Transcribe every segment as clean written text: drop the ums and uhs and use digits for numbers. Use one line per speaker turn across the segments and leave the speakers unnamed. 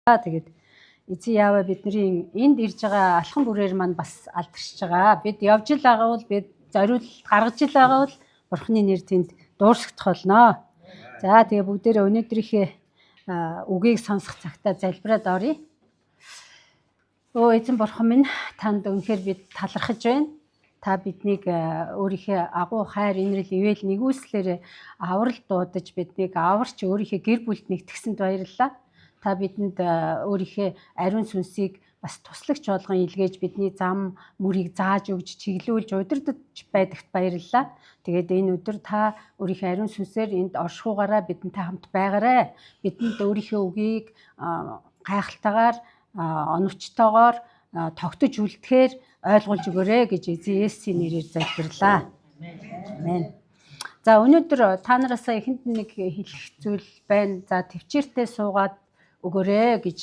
Тэгээд эзэн яаваа бидний энд ирж байгаа алхан бүрээр маань бас алдаршиж байгаа. Бид явж л байгаа бол бид зориулт гаргаж л байгаа бол Бурхны нэр тэнд дуурсагдах болно. За тэгээ бүгдээрээ өнөөдрийнхээ үгийг сонсох цагтаа залбираад оръё. Өө эзэн Бурхан минь, танд үнэхээр бид талархаж байна. Та биднийг өөрийнхөө агуу хайр инрэл ивэл нэгүслэр аврал дуудаж биднийг аварч өөрийнхөө гэр бүлд нэгтгсэнд баярлалаа. Та бидэнд өөрийнхөө ариун сүнсийг бас туслагч болгон илгээж бидний зам мөрийг зааж өгч чиглүүлж удирдах байдагт баярлалаа. Тэгээд энэ өдөр та өөрийнхөө ариун сүнсээр энд оршихугаараа бидэнтэй хамт байгаарай. Бидэнд өөрийнхөө үгийг гайхалтайгаар оновчтойгоор тогтож үлдэхээр ойлгуулж өгөөрэй гэж эзэн Есүсийн нэрээр залбирлаа. Амен. За өнөөдөр та нараасаа эхэнд нэг хэлэх зүйл байна. За төвчээртэй суугаад өгөөрэй гэж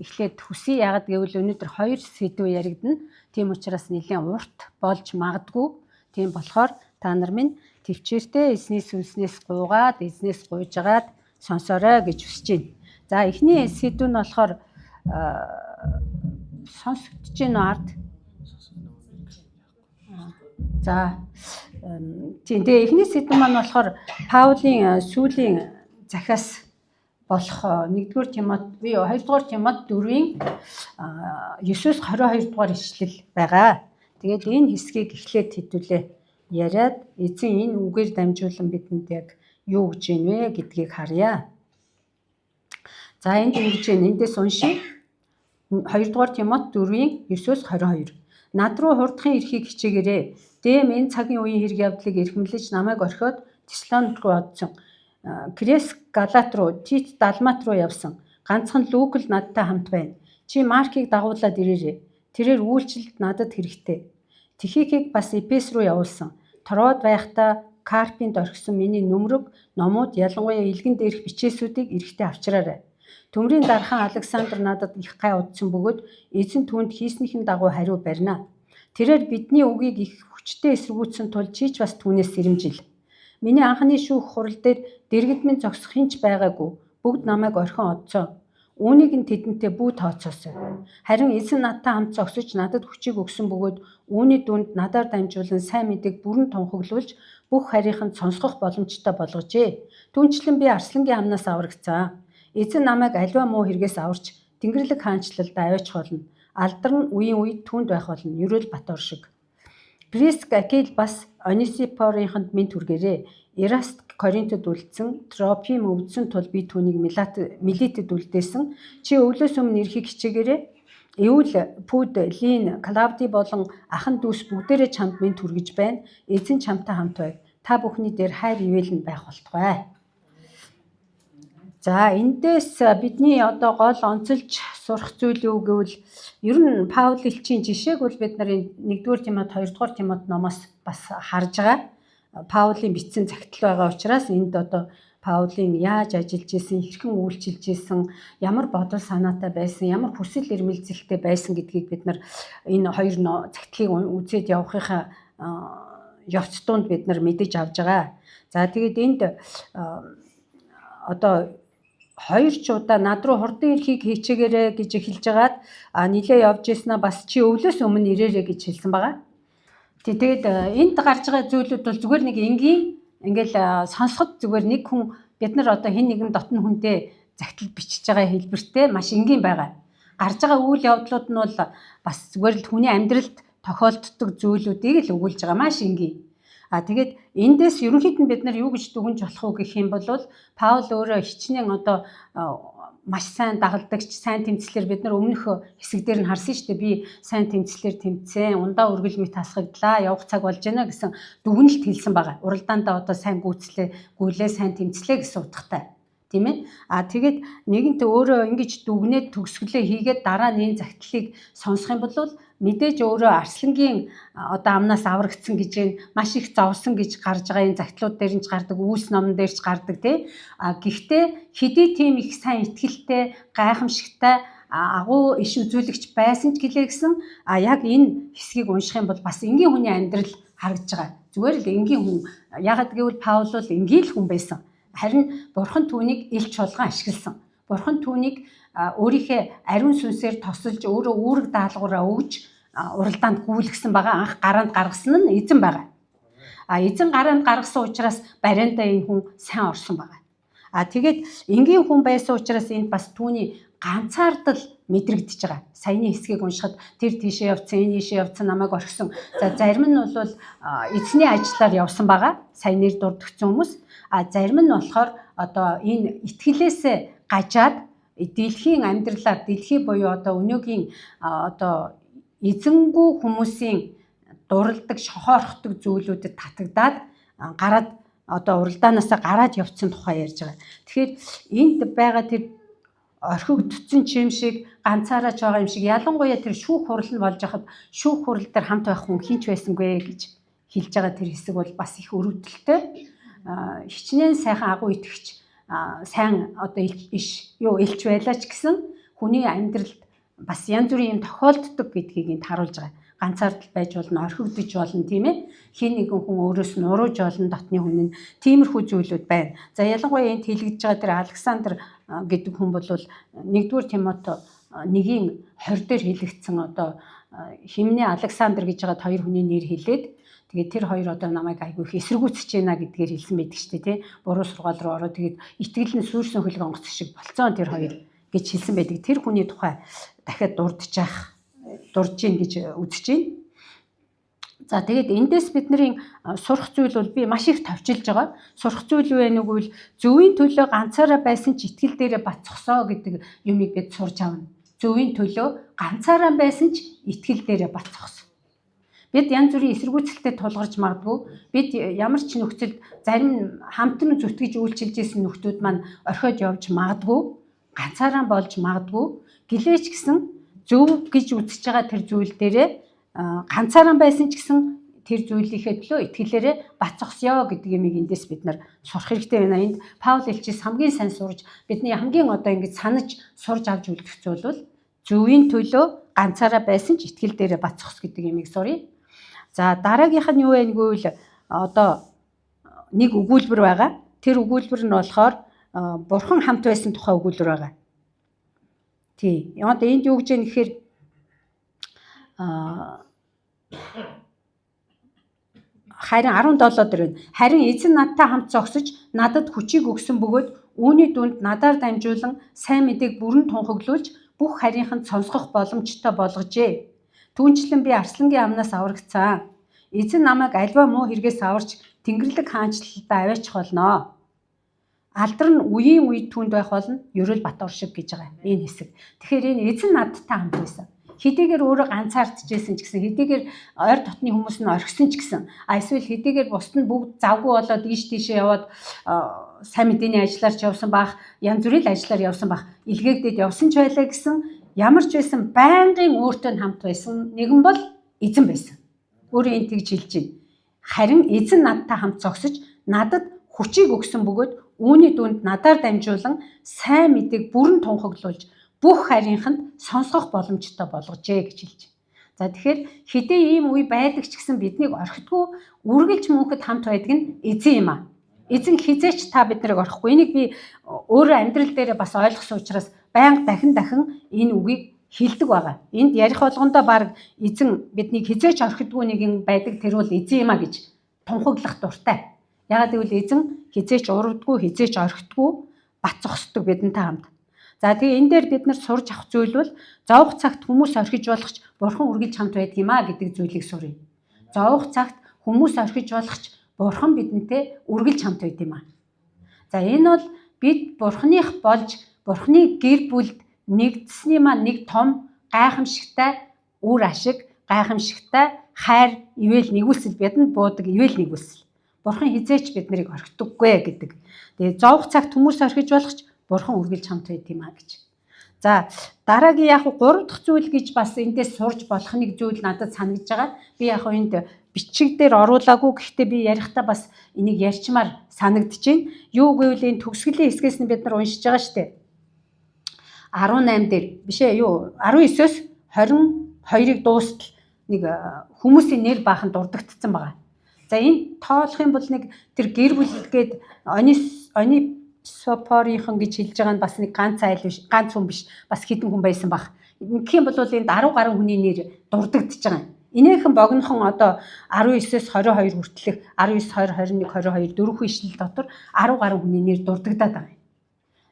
эхлээд хүсье. Яагаад гэвэл өнөөдөр хоёр сэдв яригдана. Тийм учраас нэлээд урт болж магадгүй. Тийм болохоор та нар минь төвчээртэй эзний сүнснээс гуугаад, эзнээс гуйжгаад сонсоорой гэж хүсэж байна. За эхний сэдв нь болохоор сонсогдож байна уу ард? За тийм тэгээ эхний сэдв маань болохоор Паулийн сүүлийн захиас болох 1-р Тимот, 2-р Тимот 4-ийн 9-22 дугаар ишлэл байгаа. Тэгээд энэ хэсгийг эхлээд хэдүүлээ яриад эзэн энэ үгээр дамжуулан бидэнд яг юу гэж байна вэ гэдгийг харъя. За энд ингэж байна. Эндээс уншия. 2-р Тимот 4-ийн 9-22. Над руу хурдхан ирэхийг хичээгээрэй. Дэм энэ цагийн үеийн хэрэг явдлыг эрхэмлэж намайг орхиод Теслоник руу одсон. Крес Галат руу, Тит Далмат руу явсан. Ганцхан Лук л надтай хамт байна. Чи Маркийг дагуулад ирээрэй. Тэрээр үйлчлэлд надад хэрэгтэй. Тихикийг бас Эпес руу явуулсан. Тороод байхдаа Карпинд орхисон миний нөмрөг номууд ялангуяа илгэн дээрх бичээсүүдийг эрэхтэй авчраарай. Төмрийн дархан Александр надад их гай удсан бөгөөд эзэн түүнд хийснийхэн дагуу хариу барина. Тэрээр бидний үгийг их хүчтэй эсэргүүцсэн тул чи ч бас түүнээс сэрэмжил. Миний анхны шүүх хурал дээр дэргэд минь зогсох хинч байгаагүй. Бүгд намайг орхин одсон. Үүнийг нь тэдэнтэй бүү тооцоосон. Харин эзэн надтай хамт зогсож надад хүчийг өгсөн бөгөөд үүний дүнд надаар дамжуулан сайн мэдээг бүрэн тунхаглуулж бүх харийнханд сонсгох боломжтой болгожээ. Түүнчлэн би Арслангийн амнаас аврагцсан. Эзэн намайг аливаа муу хэрэгээс аварч Тэнгэрлэг хаанчлалд аваачих болно. Алдар нь үеийн үед түүнд байх болно. Ерөөл Батор шиг. Приск Акил бас Онисифорынханд минь түргээрээ. Эраст Коринтод үлдсэн, Тропим өвдсөн тул би түүнийг Милитэд үлдээсэн. Чи өвлөөс өмнө ирэхийг хичээгээрэй. Эвэл Пүд, Лин, Клавди болон ахан дүүс бүгдээрээ чамд минь түргэж байна. Эзэн чамтай хамт байв. Та бүхний дээр хайр ивэл нь байх болтугай. За эндээс бидний одоо гол онцолж сурах зүйл юу гэвэл ер нь Паул элчийн жишээг бол бид нарын 1-р Тимот, 2-р Тимот номоос бас харж байгаа. Паулийн бичсэн загтал байгаа учраас энд одоо Паулийн яаж ажиллаж исэн, хэрхэн үйлчилж исэн, ямар бодол санаатай байсан, ямар хүсэл эрмэлзэлтэй байсан гэдгийг бид нар энэ хоёр загтлыг үзээд явахынхаа явц тунд бид нар мэдэж авж байгаа. За тэгээд энд одоо хоёр ч удаа над руу хурдан ирэхийг хичээгээрэй гэж эхэлж байгаад нилээ явж ийснаа бас чи өвлөөс өмнө ирээрэй гэж хэлсэн байгаа. Тэгээд энд гарч байгаа зүйлүүд бол зүгээр нэг энгийн ингээл сонсоход зүгээр нэг хүн бид нар одоо хэн нэгэн дотн хүнтэй загтал бичиж байгаа хэлбэртэй маш энгийн байгаа. Гарч байгаа үйл явдлууд нь бол бас зүгээр л хүний амьдралд тохиолддог зүйлүүдийг л өгүүлж байгаа маш энгийн. Тэгээд эндээс ерөнхийд нь бид нар юу гэж дүгнж болох вэ гэх юм бол Паул өөрөө хичнээн одоо маш сайн дагалдагч, сайн тэмцлэр бид нар өмнөх хэсэг дээр нь харсан шүү дээ. Би сайн тэмцлэр тэмцсэн, ундаа үргэл мэт хасгагдлаа, явах цаг болж байна гэсэн дүгнэлт хэлсэн байгаа. Уралдаандаа одоо сайн гүйлээ, сайн тэмцлээ гэсэн утгатай. Тийм ээ. Тэгээд нэгэнт өөрөө ингэж дүгнээд төгсгөлөө хийгээд дараа нь энэ загтлыг сонсох юм бол мэдээж өөрөө Арслангийн одоо амнаас аврагдсан гэж маш их зовсон гэж гарч байгаа энэ загтлууд дээр нь ч гардаг, Үйлс номон дээр ч гардаг тий. Гэхдээ хэдий тийм их сайн итгэлтэй, гайхамшигтай агуу иш үзүүлэгч байсан ч гэлээ гэсэн яг энэ хэсгийг унших юм бол бас энгийн хүний амьдрал харагдж байгаа. Зүгээр л энгийн хүн. Ягаад гэвэл Паул бол энгийн л хүн байсан. Харин Бурхан түүнийг илч болгон ашигласан. Бурхан түүнийг өөрийнхөө ариун сүнсээр тосолж өөрөө үүрэг даалгавраа өгж уралдаанд гүйлгсэн байгаа. Анх гараанд гаргасан нь эзэн байгаа. Эзэн гараанд гаргасан учраас бариандаа энэ хүн сайн орсон байгаа. Тэгээд энгийн хүн байсан учраас энд бас түүний ганцаардал мэдрэгдэж байгаа. Саяны хэсгийг уншихад тэр тийшээ явцсан, энэ ийшээ явцсан, намайг орхисон. Зарим нь бол эзний ажлаар явсан байгаа. Сайн нэр дурдгдсан хүмүүс. Зарим нь болохоор одоо энэ итгэлээсээ гажаад дэлхийн амьдралаар дэлхий буюу одоо өнөөгийн одоо эзэнгүй хүмүүсийн дуралдаг, шохоорхдог зүйлүүдэд татагдаад гараад одоо уралдаанаасаа гараад явцсан тухай ярьж байгаа. Тэгэхээр энд байгаа тэр орхигдсон чим шиг ганцаараач байгаа юм шиг ялангуяа тэр шүүх хурал нь болж хахад шүүх хурал дээр хамт байх хүн хинч байсангүй гэж хэлж байгаа тэр хэсэг бол бас их өрөвдөлтэй. Хичнээн сайхан агуу итгэгч сайн одоо элч байлаач гэсэн хүний амьдралд бас янз бүрийн юм тохиолддог гэдгийг энд харуулж байгаа. Ганцаардал байж болно, орхигдож болно, тийм ээ. Хин нэгэн хүн өөрөөс нурууж болно, дотны хүн нь тиймэрхүү зүйлүүд байна. За ялангуяа энд хэлэгдэж байгаа тэр Александр гэдэг хүн бол 1-р Тимото 1-ийн 20 дээр хэлэгдсэн одоо химний Александр гэж байгаа хоёр хүний нэр хэлээд тэгээд тэр хоёр одоо намайг айгүй их эсэргүүцэж байна гэдгээр хэлсэн байдаг шүү дээ, тий. Буруу сургаал руу ороод тэгээд итгэл нь сүүрсэн хөлөг онгоц шиг болцсон тэр хоёр гэж хэлсэн байдаг. Тэр хүний тухай дахиад дурж гин гэж үзэж байна. За тэгээд эндээс бидний сурах зүйл бол би маш их товчилж байгаа. Сурах зүйл юу вэ нэгвэл зөвийн төлөө ганцаараа байсан ч итгэл дээрээ бацсахсоо гэдэг юмыг бид сурч авна. Зөвийн төлөө ганцаараа байсан ч итгэл дээрээ бацсахс. Бид янз бүрийн эсэргүүцэлтэд тулгарч магадгүй. Бид ямар ч нөхцөлд зарим хамтран зүтгэж үйлчилж исэн нөхдүүд маань орхиод явж магадгүй. Ганцаараа болж магадгүй. Гэлээч гэсэн зөв гэж үзэж байгаа тэр зүйл дээрээ ганцаараа байсан ч гэсэн тэр зүйлийнхээ төлөө итгэлээрээ бацсахсё гэдэг юмыг эндээс бид нар сурах хэрэгтэй байна. Энд Паул элчис хамгийн сайн сурж бидний хамгийн одоо ингэж санаж сурж авч үлдэх зүйл бол зөвийн төлөө ганцаараа байсан ч итгэл дээрээ бацсахс гэдэг юмыг суръя. За дараагийнх нь юу вэ гэвэл одоо нэг өгүүлбэр байгаа. Тэр өгүүлбэр нь болохоор бурхан хамт байсан тухай өгүүлбэр байгаа. Тий. Одоо энд юу гэж юм гэхээр харин 17 дээр байна. Харин эзэн надтай хамт зогсож надад хүчийг өгсөн бөгөөд үүний дүнд надаар дамжуулан сайн мэдээг бүрэн тунхаглуулж бүх харийнханд сонсгох боломжтой болгожээ. Түүнчлэн би арслангийн амнаас аврагдсан. Эзэн намайг альва муу хэрэгээс аварч Тэнгэрлэг хаанчлалдаа аваачих болно. Алдар нь үеийн үед түнд байх болно. Ерөөл Батор шиг гэж байгаа энэ хэсэг. Тэгэхээр энэ эзэн надтай хамт байсан. Хэдийгээр өөрөө ганцаардчихсэн ч гэсэн, хэдийгээр ойр дотны хүмүүс нь орхисон ч гэсэн, эсвэл хэдийгээр бусд нь бүгд завгүй болоод ийш тийшээ яваад сайн мэдээний ажиллаар ч явсан бах, янз бүрийн ажиллаар явсан бах, илгээгдээд явсан ч байлаа гэсэн, ямар ч байсан байнгын өөртөө хамт байсан нэгэн бол эзэн байсан. Өөрөө энэ тэгж хэлж байна. Харин эзэн надтай хамт зогсож надад хүчийг өгсөн бөгөөд үүний дүнд надаар дамжуулан сайн мэдээг бүрэн тунхаглуулж бүх харийнханд сонсгох боломжтой болгожээ гэж хэлж байна. За тэгэхээр хэдий ийм үе байдаг ч гэсэн биднийг орхидгүй үргэлж мөнхөд хамт байдаг нь эзэн юм аа. Эзэн хизээч та биднийг орхихгүй. Энийг би өөрөө амьдрал дээр бас ойлгосон учраас байнга дахин энэ үгийг хэлдэг байгаа. Энд ярих болгондоо баг эзэн биднийг хизээч орхидгүй нэгэн байдаг тэр бол эзэн юм аа гэж тунхаглах дуртай. Ягаад гэвэл эзэн хизээч урагдгүй, хизээч орхидгүй бат зогсдог бидэнтэй хамт. За тэгээ энэ дээр бид нар сурж авах зүйл бол зовх цагт хүмүүс орхиж болохч бурхан үргэлж хамт байдаг юм а гэдэг зүйлийг суръя. Зовх цагт хүмүүс орхиж болохч бурхан бидэнтэй үргэлж хамт байд юм а. За энэ бол бид бурханых болж бурханы гэр бүлд нэгдсэний маань нэг том гайхамшигтай үр ашиг, гайхамшигтай хайр, ивэл нэгүсэл бидэнд буудаг ивэл нэгүсэл. Бурхан хизээч бид нарыг орхидоггүй гэдэг. Тэгээ зовх цагт хүмүүс орхиж болохч бурхан үргэлж хамт байд юм а гэж. За дараагийн яг 3 дахь зүйл гэж бас эндээс сурж болох нэг зүйл надад санагдж байгаа. Би яг энд бичиг дээр оруулаагүй гэхдээ би ярихдаа бас энийг ярьчмаар санагдж байна. Юу гэвэл энэ төгсгөлийн хэсгээс нь бид нар уншиж байгаа шүү дээ. 18 дээр биш ээ юу 19-с 22-ыг дуустал нэг хүмүүсийн нэр баахан дурддагдсан байгаа. За энэ тоолох юм бол нэг тэр гэр бүл гээд оны Сопорийнхан гэж хэлж байгаа нь бас нэг ганц айл биш, ганц хүн биш, бас хэдэн хүн байсан баг. Гэх юм бол энд 10 гаруй хүний нэр дурддагдж байгаа юм. Инээхэн богинохон одоо 19-с 22 хүртэлх 19, 20, 21, 22 дөрвөн ишлэл дотор 10 гаруй хүний нэр дурддагдаад байгаа юм.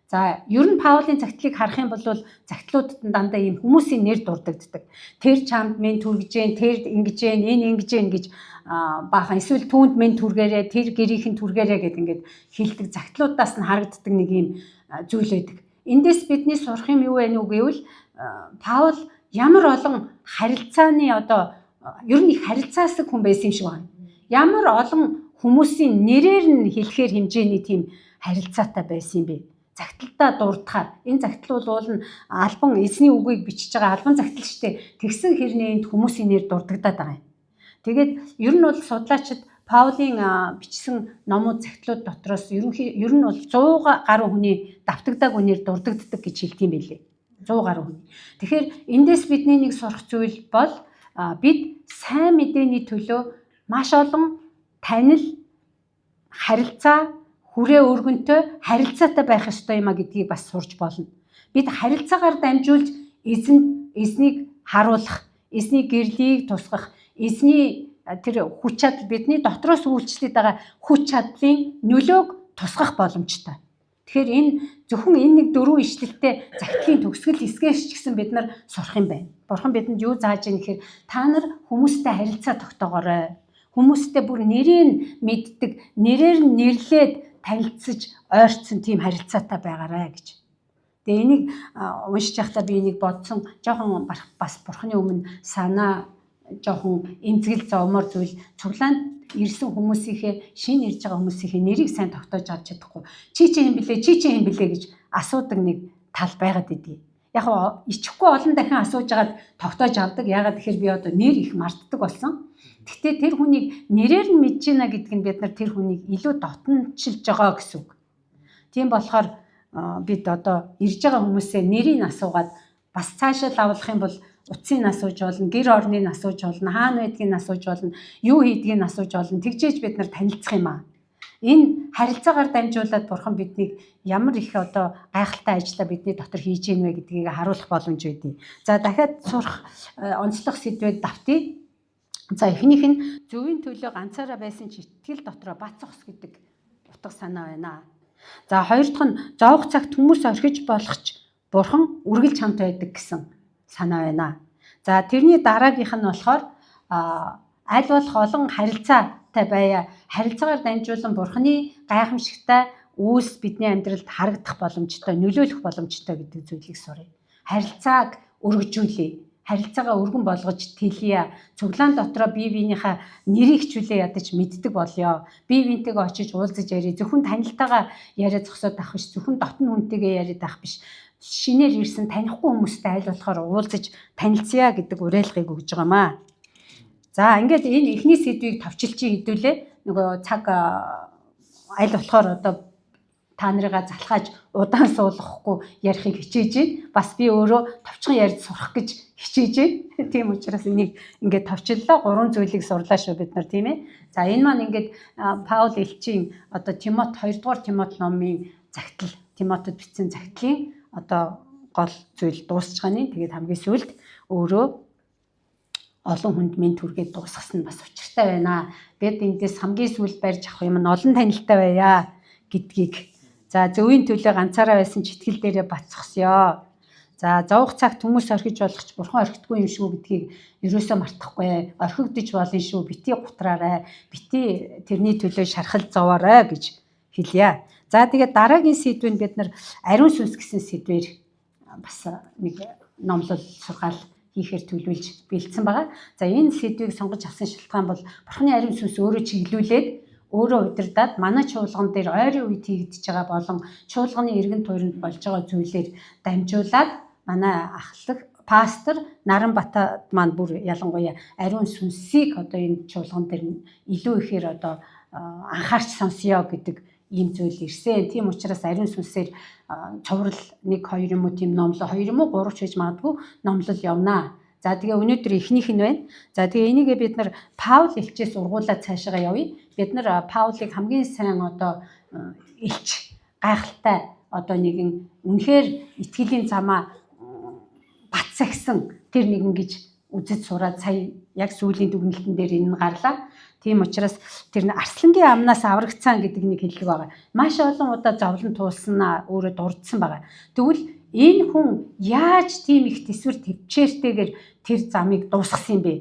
За ер нь Паулийн загтлыг харах юм бол загтлуудад нь дандаа ийм хүмүүсийн нэр дурддагддаг. Тэр чамд минь түргэж जैन, тэр ингэж जैन, энэ ингэж जैन гэж баахан эсвэл түүнд минь түргээрээ, тэр гэрийнхэн түргээрээ гэд ингээд хэлдэг загтлуудаас нь харагддаг нэг ийм зүйл байдаг. Эндээс бидний сурах юм юу вэ гэвэл Паул ямар олон харилцааны одоо ер нь их харилцаасаг хүн байсан юм шиг байна. Ямар олон хүмүүсийн нэрээр нь хэлэхээр хэмжээний тийм харилцаатай байсан юм бэ? Загталтаа дурдахаар энэ загтал бол албан эзний үгийг бичиж байгаа албан загтал штэ. Тэгсэн хэрнээ энд хүмүүсийн нэр дурдагдаад байгаа юм. Тэгээд ер нь бол судлаачид Паулийн бичсэн номууд загтлууд дотроос ер нь бол 100 гаруй хүний давтагдаагүй нэр дурддагддаг гэж хэлдэг юм билээ. 100 гаруй хүний. Тэгэхээр эндээс бидний нэг сурах зүйл бол бид сайн мэдээний төлөө маш олон танил, харилцаа, хүрээ өргөнтэй харилцаатай байх ёстой юм а гэдгийг бас сурч болно. Бид харилцаагаар дамжуулж эзнийг харуулах, эзний гэрлийг тусгах, эзний тэр хүч чадал бидний дотроос үйлчлээд байгаа хүч чадлын нөлөөг тусгах боломжтой. Тэгэхээр энэ зөвхөн энэ нэг 4 ишлэлтэй загтлын төгсгөл хэсгээс ч гэсэн бид нар сурах юм байна. Бурхан бидэнд юу зааж ийм гэхээр та нар хүмүүстэй харилцаа тогтоогоорой. Хүмүүстэй бүр нэрийг мэддэг, нэрээр нь нэрлээд танилцж ойрцсон тийм харилцаатай байгаарай гэж. Тэгээ энийг уншиж байхдаа би энийг бодсон. Жохон бас бурханы өмнө санаа жохон эмзэгэл зовмор зүйл цуглаанд ирсэн хүмүүсийнхээ шинэ ирж байгаа хүмүүсийнхээ нэрийг сайн тогтоож авч чадахгүй. Чи хэм блэ гэж асуудаг нэг тал байгаад идэв. Яг ичихгүй олон дахин асууж агаад тогтоож авдаг. Яагаад тэгэхээр би одоо нэр их мартдаг болсон. Гэхдээ тэр хүнийг нэрээр нь мэдж байна гэдэг нь бид нар тэр хүнийг илүү дотночилж байгаа гэсэн үг. Тийм болохоор бид одоо ирж байгаа хүмүүсээ нэрийг асуугаад бас цаашаа лавлах юм бол утсыг асууж болно, гэр орныг асууж болно, хаана байдгийг асууж болно, юу хийдгийг асууж болно. Тэгжээж бид нар танилцах юм аа. Энэ харилцаагаар дамжуулаад бурхан биднийг ямар их одоо гайхалтай ажлаа бидний дотор хийж гэнэ вэ гэдгийг харуулах боломж өгдөө. За дахиад сурах онцлог сэдвүүд давтъя. За эхнийх нь зөвийн төлөө ганцаараа байсан ч итгэл дотроо бат зогс гэдэг утга санаа байна. За хоёр дахь нь зовх цагт хүмүүс орхиж болохч бурхан үргэлж хамт байдаг гэсэн санаа байна. За тэрний дараагийнх нь болохоор аль болох олон харилцаатай байя. Харилцаагаар дамжуулан бурханы гайхамшигтай үүс бидний амьдралд харагдах боломжтой, нөлөөлөх боломжтой гэдэг зүйлийг суръя. Харилцааг өргөжүүлье. Харилцаагаа өргөн болгож тэлье. Цуглаан дотроо бие биенийхээ нэрийг хичүүлээ ядаж мэддэг болёо. Бие биентэйгээ очиж уулзаж ярив. Зөвхөн танилтайгаа яриад зогсоод авах биш. Зөвхөн дотн хүнтэйгээ яриад авах биш. Шинээр ирсэн танихгүй хүмүүстэй аль болохоор уулзаж танилцъя гэдэг уриалгыг өгж байгаамаа. За ингээд энэ эхний сэдвийг товчилчийн хэдүүлээ. Нөгөө цаг аль болохоор одоо та нарыгаа залхааж удаан суулгахгүй ярихыг хичээж байна. Бас би өөрөө товчхон ярьж сурах гэж хичээж байна. Тийм учраас энийг ингээд товчлоо 3 зүйлийг сурлаа шүү бид нар тийм ээ. За энэ маань ингээд Паул элчийн одоо Тимот 2 дугаар Тимот номын загтал, Тимотед бичсэн загтлын одоо гол зүйл дуусч байгаа нь. Тэгээд хамгийн сүүлд өөрөө олон хүнд минь түргээд дуусгасан нь бас учиртай байна. Бид эндээс хамгийн сүүлд барьж авах юм нь олон танилтай байя гэдгийг. За зөвийн төлөө ганцаараа байсан ч итгэл дээрээ бацсахсё. За зовх цагт хүмүүс орхиж болгоч бурхан орхидгүй юм шүү гэдгийг ерөөсөө мартахгүй. Орхигдож болно шүү. Бити гутраарай. Бити тэрний төлөө шархал зовоорой гэж хэлье. За тэгээд дараагийн сэдвэнд бид нар ариун сүнс гэсэн сэдвээр бас нэг номлол сургаал хийхээр төлөвлөж бэлдсэн байгаа. За энэ сэдвийг сонгож авсан шалтгаан бол бурханы ариун сүнс өөрөө чиглүүлээд өөрөө удирдаад манай чуулган дээр ойрын үед хийгдэж байгаа болон чуулганы эргэн тойронд болж байгаа зүйлээр дамжуулаад манай ахлах пастор Наранбатад маань бүр ялангуяа ариун сүнсийг одоо энэ чуулган дээр илүү ихээр одоо анхаарч сонсё гэдэг ийм зүйл ирсэн. Тийм учраас ариун сүнсээр цоврал 1 2 юм уу тийм номлол 2 юм уу 3 ч гэж магадгүй номлол явнаа. За тэгээ өнөөдөр эхнийх нь байна. За тэгээ энийгээ бид нар Паул элчээс ургуулад цаашаа явъя. Бид нар Паулыг хамгийн сайн одоо элч гайхалтай одоо нэгэн үнэхээр итгэлийн замаа бацсагсан тэр нэгэн гэж үзэж сураад сая яг сүүлийн дүгнэлтэн дээр энэ гарлаа. Тийм учраас тэр арслангийн амнаас аврагцсан гэдэг нэг хэллэг байгаа. Маш олон удаа зовлон туулсан өөрөө дурдсан байгаа. Тэгвэл энэ хүн яаж тийм их төсвөр төвчээртэйгээр тэр замыг дуусгасан юм бэ?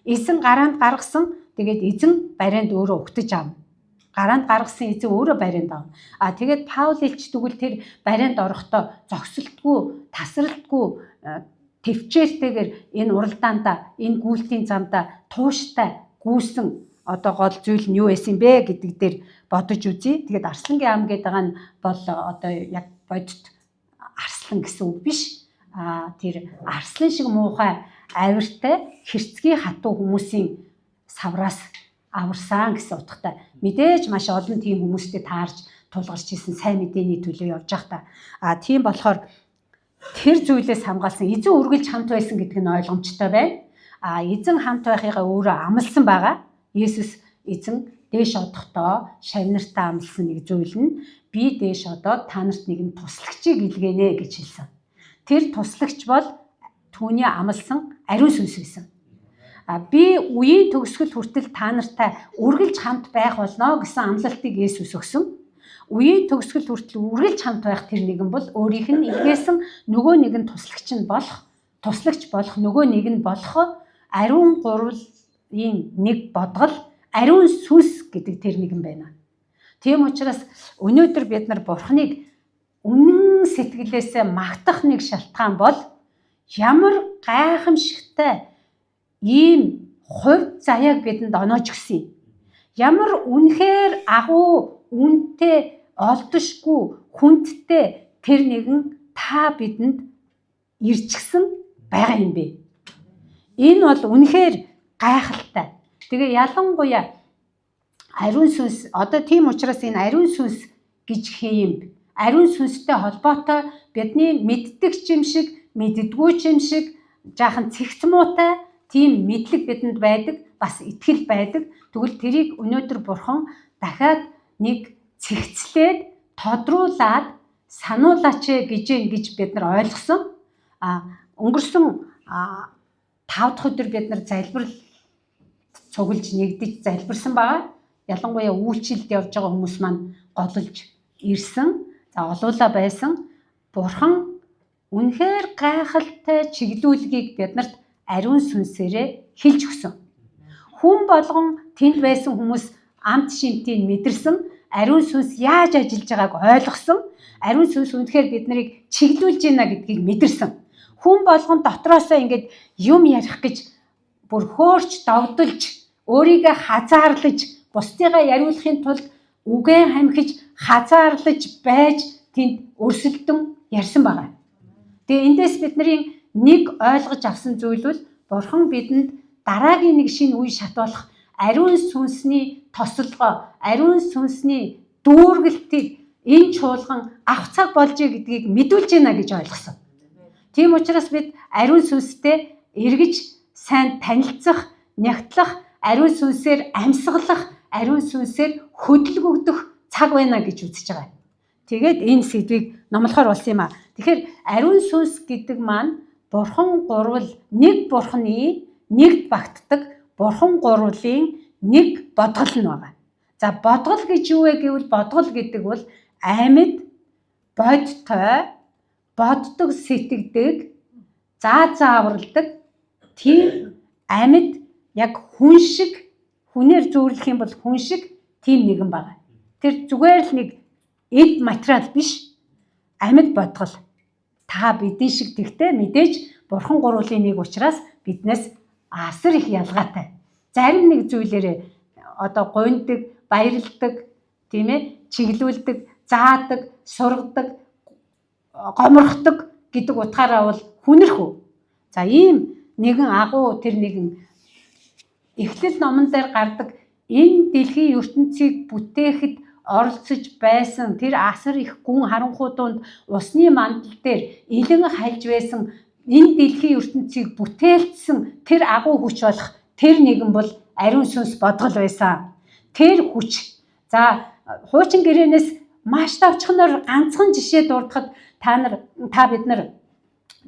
Эзэн гараанд гаргасан, тэгээд эзэн барианд өөрөө угтаж авна. Гараанд гаргасан эзэн өөрөө барианд авна. Тэгээд Паул илч тэгвэл тэр барианд орохдоо зогсолтгүй, тасралтгүй төвчээртэйгээр энэ уралдаанда, энэ гүйлтийн замда тууштай гүйсэн одоо гол зүйл нь юу байсан бэ гэдэг дээр бодож үзье. Тэгээд арслангийн ам гэдэг байгаа нь бол одоо яг бодит арслан гэсэн үг биш. Тэр арслан шиг муухай авиртай хэрцгий хатуу хүмүүсийн савраас аварсан гэсэн утгатай. Мэдээж маш олон тийм хүмүүстэй таарч тулгарч исэн сайн мэдээний төлөө явж байгаа та. Тийм болохоор тэр зүйлээс хамгаалсан эзэн үргэлж хамт байсан гэдэг нь ойлгомжтой байна. Эзэн хамт байхыгаа өөрөө амласан байгаа. Есүс эзэн дээш одохдоо шавнартаа амласан нэг зүйл нь би дээш одоод та нарт нэгэн туслагчийг илгээнэ гэж хэлсэн. Тэр туслагч бол түүний амласан ариун сүнс байсан. Би үеийн төгсгөл хүртэл та нартай үргэлж хамт байх болно гэсэн амлалтыг Есүс өгсөн. Үеийн төгсгөл хүртэл үргэлж хамт байх тэр нэгэн бол өөрийнх нь илгээсэн нөгөө нэгэн туслагч болох нөгөө нэг нь болох ариун гурвын нэг бодгол ариун сүнс гэдэг тэр нэгэн байна. Тийм учраас өнөөдөр бид нар Бурхныг үнэн сэтгэлээсээ магтах нэг шалтгаан бол ямар гайхамшигтай ийм хувь заяаг бидэнд оноож өгсөн юм. Ямар үнэхээр агуу үнэтэй олдошгүй хүндтэй тэр нэгэн та бидэнд ирчихсэн байгаа юм бэ. Энэ бол үнэхээр гайхалтай. Тэгээ ялангуяа ариун сүнс одоо тийм учраас энэ ариун сүнс гэж хэм. Ариун сүнстэй холбоотой бидний мэддэг юм шиг, мэддэггүй юм шиг жаахан цэгцмуутай тийм мэдлэг бидэнд байдаг, бас итгэл байдаг. Тэгвэл тэрийг өнөөдөр Бурхан дахиад нэг цэгцлээд тодруулаад сануулаач гэж бид нар ойлгосон. Өнгөрсөн 5 дахь өдөр бид нар залбирал цуглаж нэгдэж залбирсан байгаа. Ялангуяа үйлчлэлд явж байгаа хүмүүс маань голж ирсэн. За олуулаа байсан. Бурхан үнэхээр гайхалтай чиглүүлгийг биднэрт ариун сүнсээрээ хэлж өгсөн. Хүн болгон тэнд байсан хүмүүс амт шинтийг мэдэрсэн. Ариун сүнс яаж ажиллаж байгааг ойлгосон. Ариун сүнс үнэхээр бид нарыг чиглүүлж байна гэдгийг мэдэрсэн. Хүн болгон дотроосоо ингээд юм ярих гэж бүр хөөрч догдолж, өөрийгөө хазаарлаж, бусдыгаа яриулахын тулд үгээ хамхиж, хазаарлаж байж тэнд өрсөлдөн ярьсан байгаа. Тэгээ эндээс бидний нэг ойлгож авсан зүйл бол Бурхан бидэнд дараагийн нэг шинэ үе шат болох ариун сүнсний тосолгоо, ариун сүнсний дүүргэлтийг энэ чуулган авах цаг болж гэдгийг мэдүүлж байна гэж ойлгосон. Тийм учраас бид ариун сүнстэй эргэж сайн танилцах, нягтлах, ариун сүнсээр амьсгалах, ариун сүнсээр хөдөлгөгдөх цаг байна гэж үзэж байгаа. Тэгээд энэ сэдвийг номлохоор болсон юм а. Тэгэхээр ариун сүнс гэдэг маань Бурхан гурвал нэг Бурханы нэгд багтдаг Бурхан гурвлын нэг бодгол нь байгаа. За бодгол гэж юу вэ гэвэл бодгол гэдэг бол амьд, бодтой, боддог, сэтгэдэг, зааварладаг тийм амьд яг хүн шиг, хүнээр зөвөрлөх юм бол хүн шиг тийм нэгэн байгаа. Тэр зүгээр л нэг эд материал биш, амьд бодгол. Та бидний шиг тэгтээ мэдээж Бурхан гурвын нэг учраас биднээс асар их ялгаатай. Зарим нэг зүйлээрээ одоо гуйдаг, баярладаг, тийм ээ, чиглүүлдэг, заадаг, сургадаг, гомрохдаг гэдэг утгаараа бол хүнэрхүү. За ийм нэгэн агуу тэр нэгэн Эхлэл номон дээр гардаг энэ дэлхийн ертөнцийг бүтээхэд оролцож байсан тэр асар их гүн харанхуй дунд усны мандал дээр илэн хальж байсан энэ дэлхийн ертөнцийг бүтээлсэн тэр агуу хүч болох тэр нэгэн бол ариун сүнс бодгол байсан. Тэр хүч. За хуучин гэрээнээс маш давчханаар ганцхан жишээ дурдахад та бид нар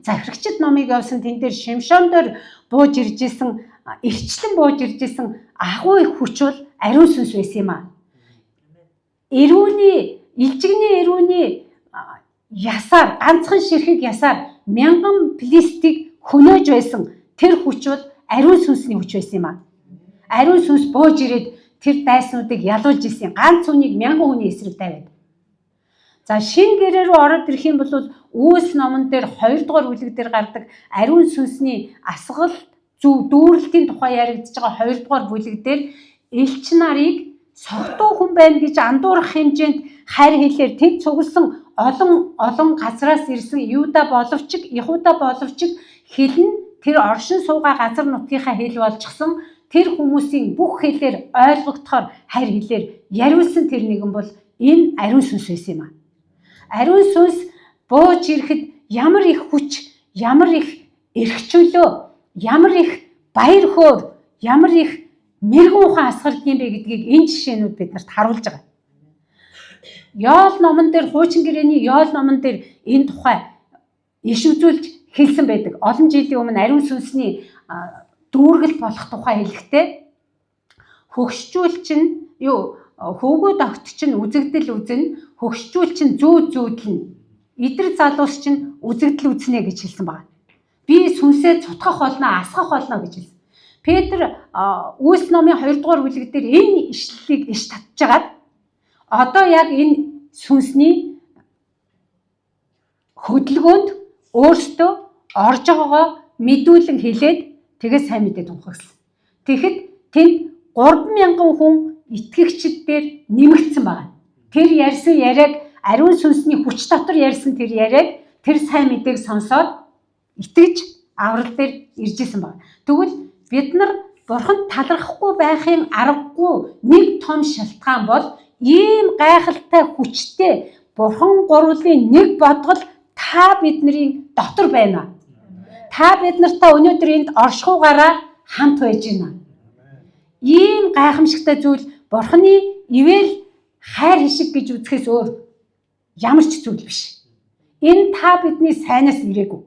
захирагчд номыг явсан тэн дээр Шимшон дээр бууж ирж исэн эрчлэн бууж ирж исэн агуу их хүч бол ариун сүнс байсан юм аа. Илжигний эрүүний ясаар ганцхан ширхэг ясаар мянган филистиг хөнөөж байсан тэр хүч бол ариун сүнсний хүч байсан юм аа. Ариун сүнс бууж ирээд тэр дайснуудыг ялуулж исэн. Ганц хүнийг мянган хүний эсрэг тавиад. За шин гэрээ рүү ороод ирэх юм бол Үүс номон дээр 2 дугаар бүлэг дээр гардаг ариун сүнсний асгалт зөв дүүрэлтийн тухай яригдж байгаа 2 дугаар бүлэг дээр элч нарыг согтуу хүн байна гэж андуурах хэмжээнд харь хэлээр тэд цугласан олон газраас ирсэн Юда боловч Ихуда боловч хэлн тэр оршин суугаа газар нутгийнхаа хэл болчихсон тэр хүмүүсийн бүх хэлээр ойлгогдохоор харь хэлээр яриулсан тэр нэгэн бол энэ ариун сүнс байсан юм аа. Ариун сүнс бууж ирэхэд ямар их хүч, ямар их эрхчлөө, ямар их баяр хөөр, ямар их мэрэгэн ухаан асгардаг юм бэ гэдгийг энэ жишээнүүд биднэрт харуулж байгаа. Ёол номон дээр хуучин гэрээний Ёол номон дээр энэ тухай иш үзүүлж хэлсэн байдаг. Олон жилийн өмнө ариун сүнсний дүүргэл болох тухай хэлэхдээ хөгшчүүл чинь хөвгөө догт чинь үзэгдэл үзэн, хөгшчүүл чинь зүү зүүдлэн, идэр залуус чинь үзэгдэл үзнэ гэж хэлсэн байна. Би сүнсээ цутгах болно, асгах болно гэж хэлсэн. Петр Үүс номын 2 дугаар бүлэг дээр энэ ишлэлийг иш татж агаад одоо яг энэ сүнсний хөдөлгөөнд өөртөө орж байгаагаа мэдүүлэн хэлээд тэгээ сайн мэдээ тунхагсан. Тэгэхэд тэнд 3,000 хүн итгэгчид дээр нэмэгдсэн байна. Тэр ярьсан яриаг ариун сүнсний хүч дотор ярьсан тэр яриаг тэр сайн мэдээг сонсоод итгэж аврал дээр ирж исэн байна. Тэгвэл бид нар бурханд талархахгүй байхын аргагүй нэг том шалтгаан бол ийм гайхалтай хүчтэй бурхан гурвын нэг бодгол та бидний дотор байна. Та бид нартай өнөөдөр энд оршихугаараа хамт байж байна. Ийм гайхамшигтай зүйл бурханы ивэл хайр хишиг гэж үзэхээс өөр ямар ч зүйл биш. Энэ та бидний сайнаас ирээгүй.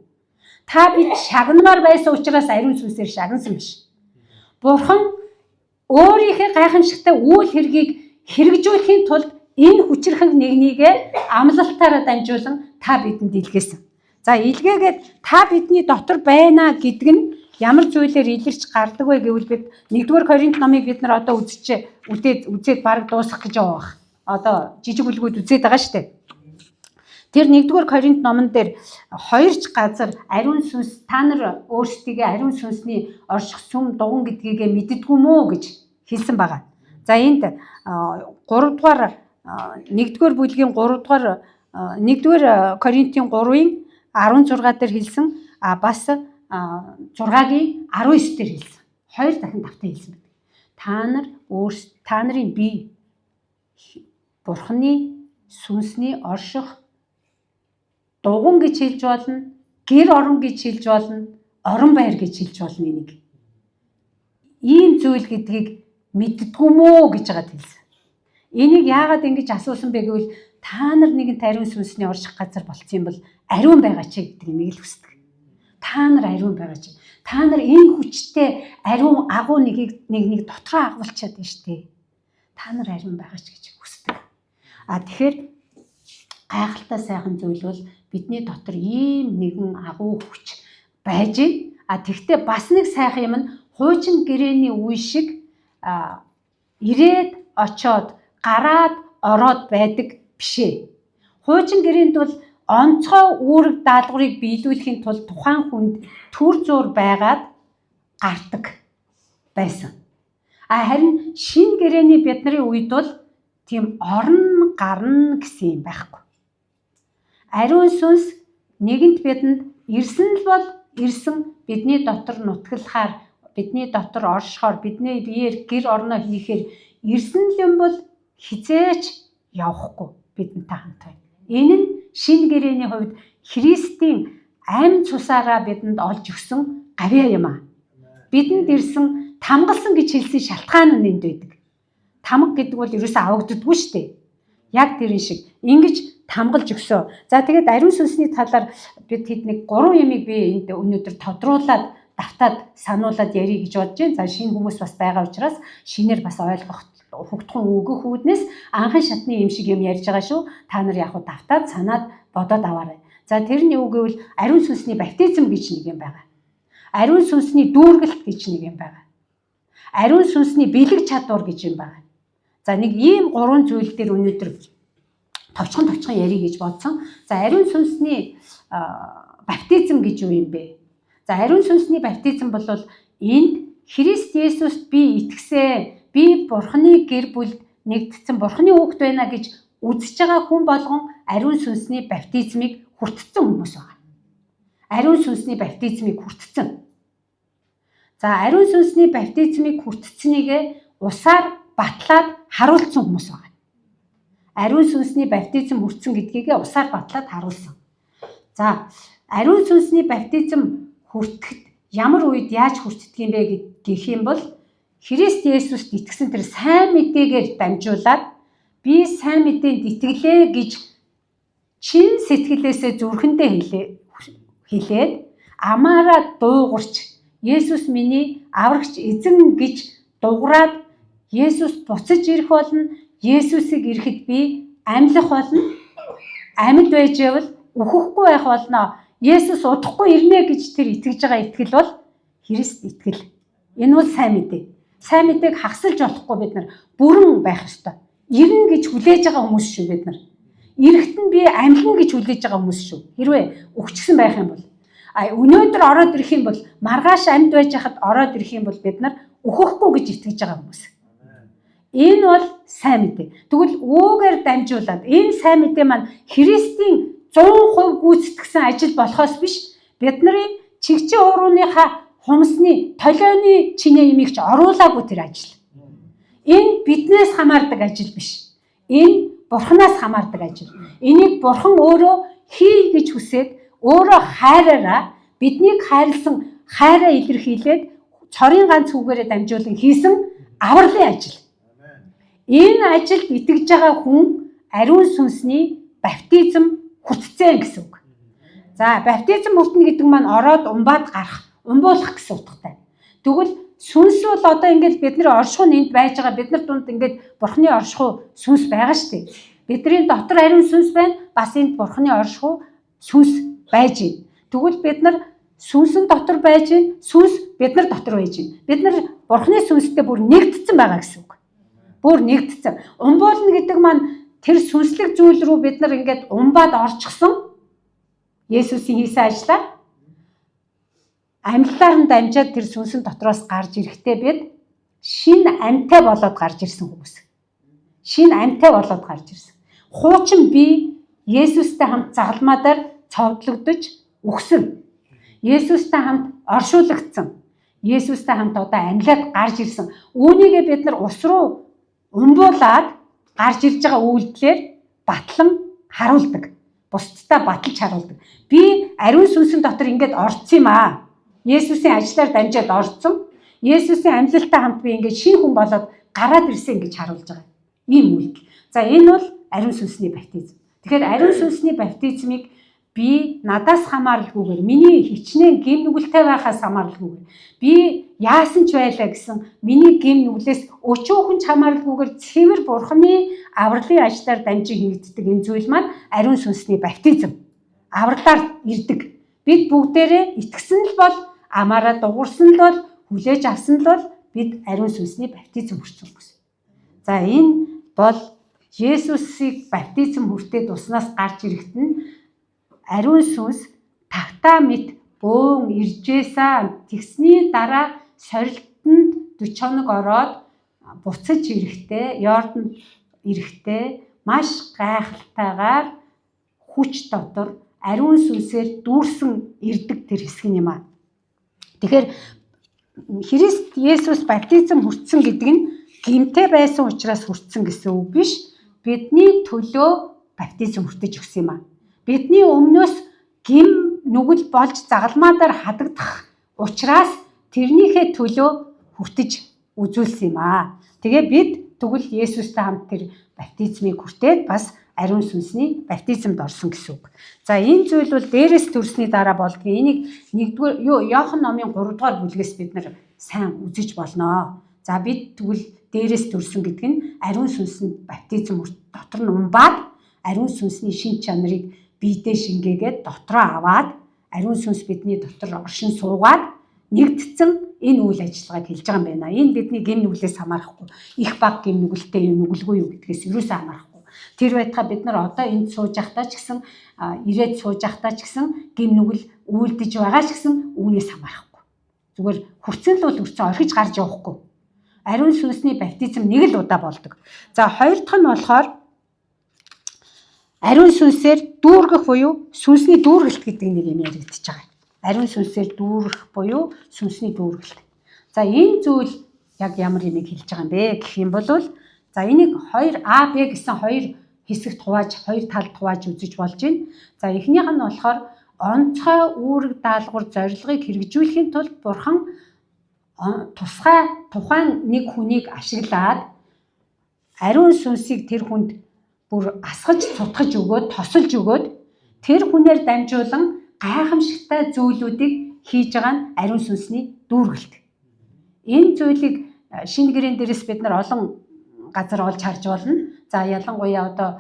Та бид шагнамаар байсан учраас ариун сүнсээр шагнасан биш. Бурхан өөрийнхөө гайхамшигтай үйл хэргийг хэрэгжүүлэхийн тулд энэ хүчрхэн нэгнийгээ амлалтаараа дамжуулан та бидэнд илгээсэн. За илгээгээд та бидний дотор байна гэдэг нь ямар зүйлээр илэрч гардаг вэ гэвэл бид 1-р Коринт номыг бид нар одоо үзээд бараг дуусгах гэж байгаа. Одоо жижиг үлгүүд үзээд байгаа шүү дээ. Тэр 1-р Коринт номон дээр 2 газар ариун сүнс та нар өөрсдийгөө ариун сүнсний орших сүм дуган гэдгийгээ мэддэггүй мүү гэж хэлсэн байгаа. За энд 3-р 1-р бүлгийн 3-р 1-р Коринтын 3-ын 16 дээр хэлсэн бас 6-гийн 19 дээр хэлсэн. 2 дахин давтан хэлсэн байдаг. Та нарын бие бурханы сүнсний орших дуган гэж хэлж болно, гэр орон гэж хэлж болно, орон байр гэж хэлж болно энийг. Ийм зүйл гэдгийг мэддэггүй мүү гэж байгаа хэлсэн. Энийг яагаад ингэж асуусан бэ гэвэл та нар нэгэн ариун сүнсний орших газар болцсон юм бол ариун байгаа чи гэдэг юм ийг л хүсдэг. Та нар ариун байгаа чи. Та нар энэ хүчтэй ариун агуу нэг дотроо агуулчаад байна штэ. Та нар ариун байгаа ч гэж хүсдэг. Тэгэхээр гайхалтай сайхан зүйл бол бидний дотор ийм нэгэн агуу хүч байж байна. Тэгвэл бас нэг сайхан юм нь хуучин гэрээний үе шиг ирээд очоод гараад ороод байдаг бишээ. Хуучин гэрээнд бол онцгой үүрэг даалгаврыг биелүүлэхийн тулд тухайн хүнд төр зуур байгаад гардаг байсан. Харин шинэ гэрээний бидний үед бол тийм орон гарна гэсэн юм байхгүй. Ариун сүнс нэгэнт бидэнд ирсэн л бол ирсэн бидний дотор нутаглахаар, бидний дотор оршихоор, бидний биеэр гэр орноо хийхээр ирсэн л юм бол хизээч явахгүй бидэнтэй хамт байна. Энэ нь шинэ гэрээний хувьд Христийн амь цусаараа бидэнд олж өгсөн гавьяа юм аа. Бидэнд ирсэн тамгалсан гэж хэлсэн шалтгаан нь энд байдаг. Тамга гэдэг бол ерөөсөө авагддаггүй шүү дээ. Яг тэрэн шиг ингэж тамгалж өгсөө. За тэгээд ариун сүнсний талаар бид тэднийг 3 юмыг би энд өнөөдөр тодруулаад давтаад сануулад ярих гэж бодож байна. За шинэ хүмүүс бас байгаа учраас шинээр бас ойлгох хугдхан өгөх үүднээс анхын шатны юм шиг юм ярьж байгаа шүү. Та нар яг давтаад санаад бодоод аваарай. За тэрний үг гэвэл ариун сүнсний баптизм гэж нэг юм байгаа. Ариун сүнсний дүүргэлт гэж нэг юм байгаа. Ариун сүнсний бэлэг чадвар гэж юм байгаа. За нэг ийм 3 зүйл дээр өнөөдөр товчхон ярих гэж бодсон. За ариун сүнсний баптизм гэж юу юм бэ? За ариун сүнсний баптизм бол энд Христ Есүст би итгэсэ, би Бурхны гэр бүлд нэгдсэн Бурхны хүүхэд байна гэж үзэж байгаа хүн болгон ариун сүнсний баптизмыг хүртсэн хүмүүс байна. Ариун сүнсний баптизмыг хүртсэн. За ариун сүнсний баптизмыг хүртсэнийг усаар батлаад харуулсан хүмүүс байна. Ариун сүнсний баптизм хүртсэн гэдгийг усаар батлаад харуулсан. За ариун сүнсний баптизм хүртэхэд ямар үед яаж хүртдэг юм бэ гэх юм бол Христ Есүст итгэсэн тэр сайн мэдээгээр дамжуулаад би сайн мэдээнд итгэлээ гэж чин сэтгэлээсээ зүрхэндээ хэлээд амаараа дуугарч Есүс миний аврагч эзэн гэж дуурайад Есүс буцаж ирэх болно. Есүсийг ирэхэд би амьлах болно. Амьд байж байвал үхэхгүй байх болно. Есүс удахгүй ирнэ гэж тэр итгэж байгаа итгэл бол Христ итгэл. Энэ бол сайн мэдээ. Сайн мэдээг хагасалж болохгүй бид нар бүрэн байх ёстой. Ирнэ гэж хүлээж байгаа хүмүүс шүү бид нар. Ирэхэд нь би амьлна гэж хүлээж байгаа хүмүүс шүү. Хэрвээ өгчсөн байх юм бол өнөөдөр ороод ирэх юм бол маргааш амьд байж хахад ороод ирэх юм бол бид нар үхэхгүй гэж итгэж байгаа хүмүүс. Энэ бол сайн мэдээ. Тэгвэл үүгээр дамжуулаад энэ сайн мэдээ маань Христийн 100% гүйцэтгэсэн ажил болохоос биш бидний чигчээ уурууныхаа хумсны толионы чинээ юмыг ч оруулаагүй тэр ажил. Энэ биднээс хамаардаг ажил биш. Энэ Бурханаас хамаардаг ажил. Энийг Бурхан өөрөө хий гэж хүсээд өөрөө хайраараа биднийг хайрлсан хайраа илэрхийлээд цорын ганц үгээрээ дамжуулан хийсэн авралын ажил. Энэ ажилд итгэж байгаа хүн ариун сүнсний баптизм хүртцэн гэсэн үг. За баптизм хүртнэ гэдэг маань ороод умбаад гарах, умбуулах гэсэн утгатай. Тэгвэл сүнс бол одоо ингээд бидний оршихуй энд байж байгаа бид нар дунд ингээд Бурхны оршихуй сүнс байгаа шүү дээ. Бидний дотор ариун сүнс байна. Бас энд Бурхны оршихуй сүнс байж байна. Тэгвэл бид нар сүнсэн дотор байж байна. Сүнс бид нар дотор байж байна. Бид нар Бурхны сүнстэй бүр нэгдсэн байгаа гэсэн үг. Бүр нэгдсэн. Умбуулна гэдэг маань тэр сүнслэг зүйл рүү бид нар ингээд умбаад орчихсон. Есүсийн хийсэн ажлаар амьдлаар нь дамжаад тэр сүнсэн дотроос гарч ирэхдээ бид шинэ амьтай болоод гарч ирсэн хүмүүс. Шинэ амьтай болоод гарч ирсэн. Хуучин би Есүстэй хамт загалмаадаар цовдлогдож үхсэн. Есүстэй хамт оршуулгдсан. Есүстэй хамт одоо амьлаад гарч ирсэн. Үүнийгээ бид нар ус руу умбуулад гарч ирж байгаа үйлдэлээр батлан харуулдаг. Бусдтай баталж харуулдаг. Би ариун сүнсэн дотор ингээд орцсон юм аа. Есүсийн ажлаар дамжаад орцсон. Есүсийн амьлалтай хамт би ингээд шинэ хүн болоод гараад ирсэн гэж харуулж байгаа. Ийм үйлдэл. За энэ бол ариун сүнсний баптизм. Тэгэхээр ариун сүнсний баптизмыг би надаас хамааралгүйгээр миний хичнээн гэм нүгэлтэй байхаас хамааралгүйгээр би яасан ч байлаа гэсэн миний гэм нүглээс өчөөхөн хамааралгүйгээр цэвэр Бурхны авралын ажлаар дамжин хийгддэг энэ зүйл маань ариун сүнсний баптизм. Авралаар ирдэг. Бид бүгдээрээ итгэсэн л бол амаараа дуурсан л бол хүлээж авсан л бол бид ариун сүнсний баптизм хүрсэн хүмүүс. За энэ бол Есүсийг баптизм хүртээд уснаас гарч ирэхэд нь ариун сүнс тагтаа мэт бөөн иржээсаа тэгсний дараа сорилтонд 40 хоног ороод буцаж ирэхдээ Йордан ирэхдээ маш гайхалтайгаар хүч дотор ариун сүнсээр дүүрсэн ирдэг тэр хэсэг юм аа. Тэгэхээр Христ Есүс баптизм хүртсэн гэдэг нь гимтэй байсан учраас хүртсэн гэсэн үг биш. Бидний төлөө баптизм хүртэж өгсөн юм аа. Бидний өмнөөс гим нүгэл болж загалмаадаар хадагдах учраас тэрнийхээ төлөө хүртэж үзүүлсэн юм аа. Тэгээ бид тэгвэл Есүстэй хамт тэр баптизмыг хүртээд бас ариун сүнсний баптизмд орсон гэсэн үг. За энэ зүйл бол дээрээс төрсний дараа болдгийг. Энийг 1-р Иохан номын 3-р бүлгээс бид нар сайн үзэж болно. За бид тэгвэл дээрээс төрсөн гэдэг нь ариун сүнсэнд баптизм дотор нь умбаад ариун сүнсний шин чанарыг биедээ шингээгээд дотроо аваад ариун сүнс бидний дотор оршин суугаад нэгдсэн энэ үйл ажиллагааг хэлж байгаа юм байна. Энэ бидний гин нүглээс хамаарахгүй. Их баг гин нүгэлтэй юм нүгэлгүй юу гэдгээс юусаа хамаарахгүй. Тэр байтугай бид нар одоо энд сууж байхдаа ч гэсэн ирээд сууж байхдаа ч гэсэн гин нүгэл үйлдэж байгаа ч гэсэн үүнээс хамаарахгүй. Зүгээр хүрцэн л бол хүрцэн орхиж гарч явахгүй. Ариун сүнсний баптизм нэг л удаа болдог. За хоёр дахь нь болохоор ариун сүнсээр дүүргэх буюу сүнсний дүүргэлт гэдэг нэг юм яригдчихэж байгаа. Ариун сүнсээр дүүргэх буюу сүнсний дүүргэлт. За энэ зүйл яг ямар юмыг хэлж байгаа юм бэ гэх юм бол за энийг 2А, Б гэсэн хоёр хэсэгт хувааж, хоёр талд хувааж үзэж болж байна. За эхнийх нь болохоор онцгой үүрэг даалгавар зорилгыг хэрэгжүүлэхийн тулд Бурхан тухайн нэг хүнийг ашиглаад ариун сүнсийг тэр хүнд бүр асгаж цутгаж өгөөд, тосолж өгөөд тэр хүнээр дамжуулан гайхамшигтай зүйлүүдийг хийж байгаа нь ариун сүнсний дүүргэлт. Энэ зүйлийг шинэ гэрэн дээрээс бид нар олон газар олж харж болно. За ялангуяа одоо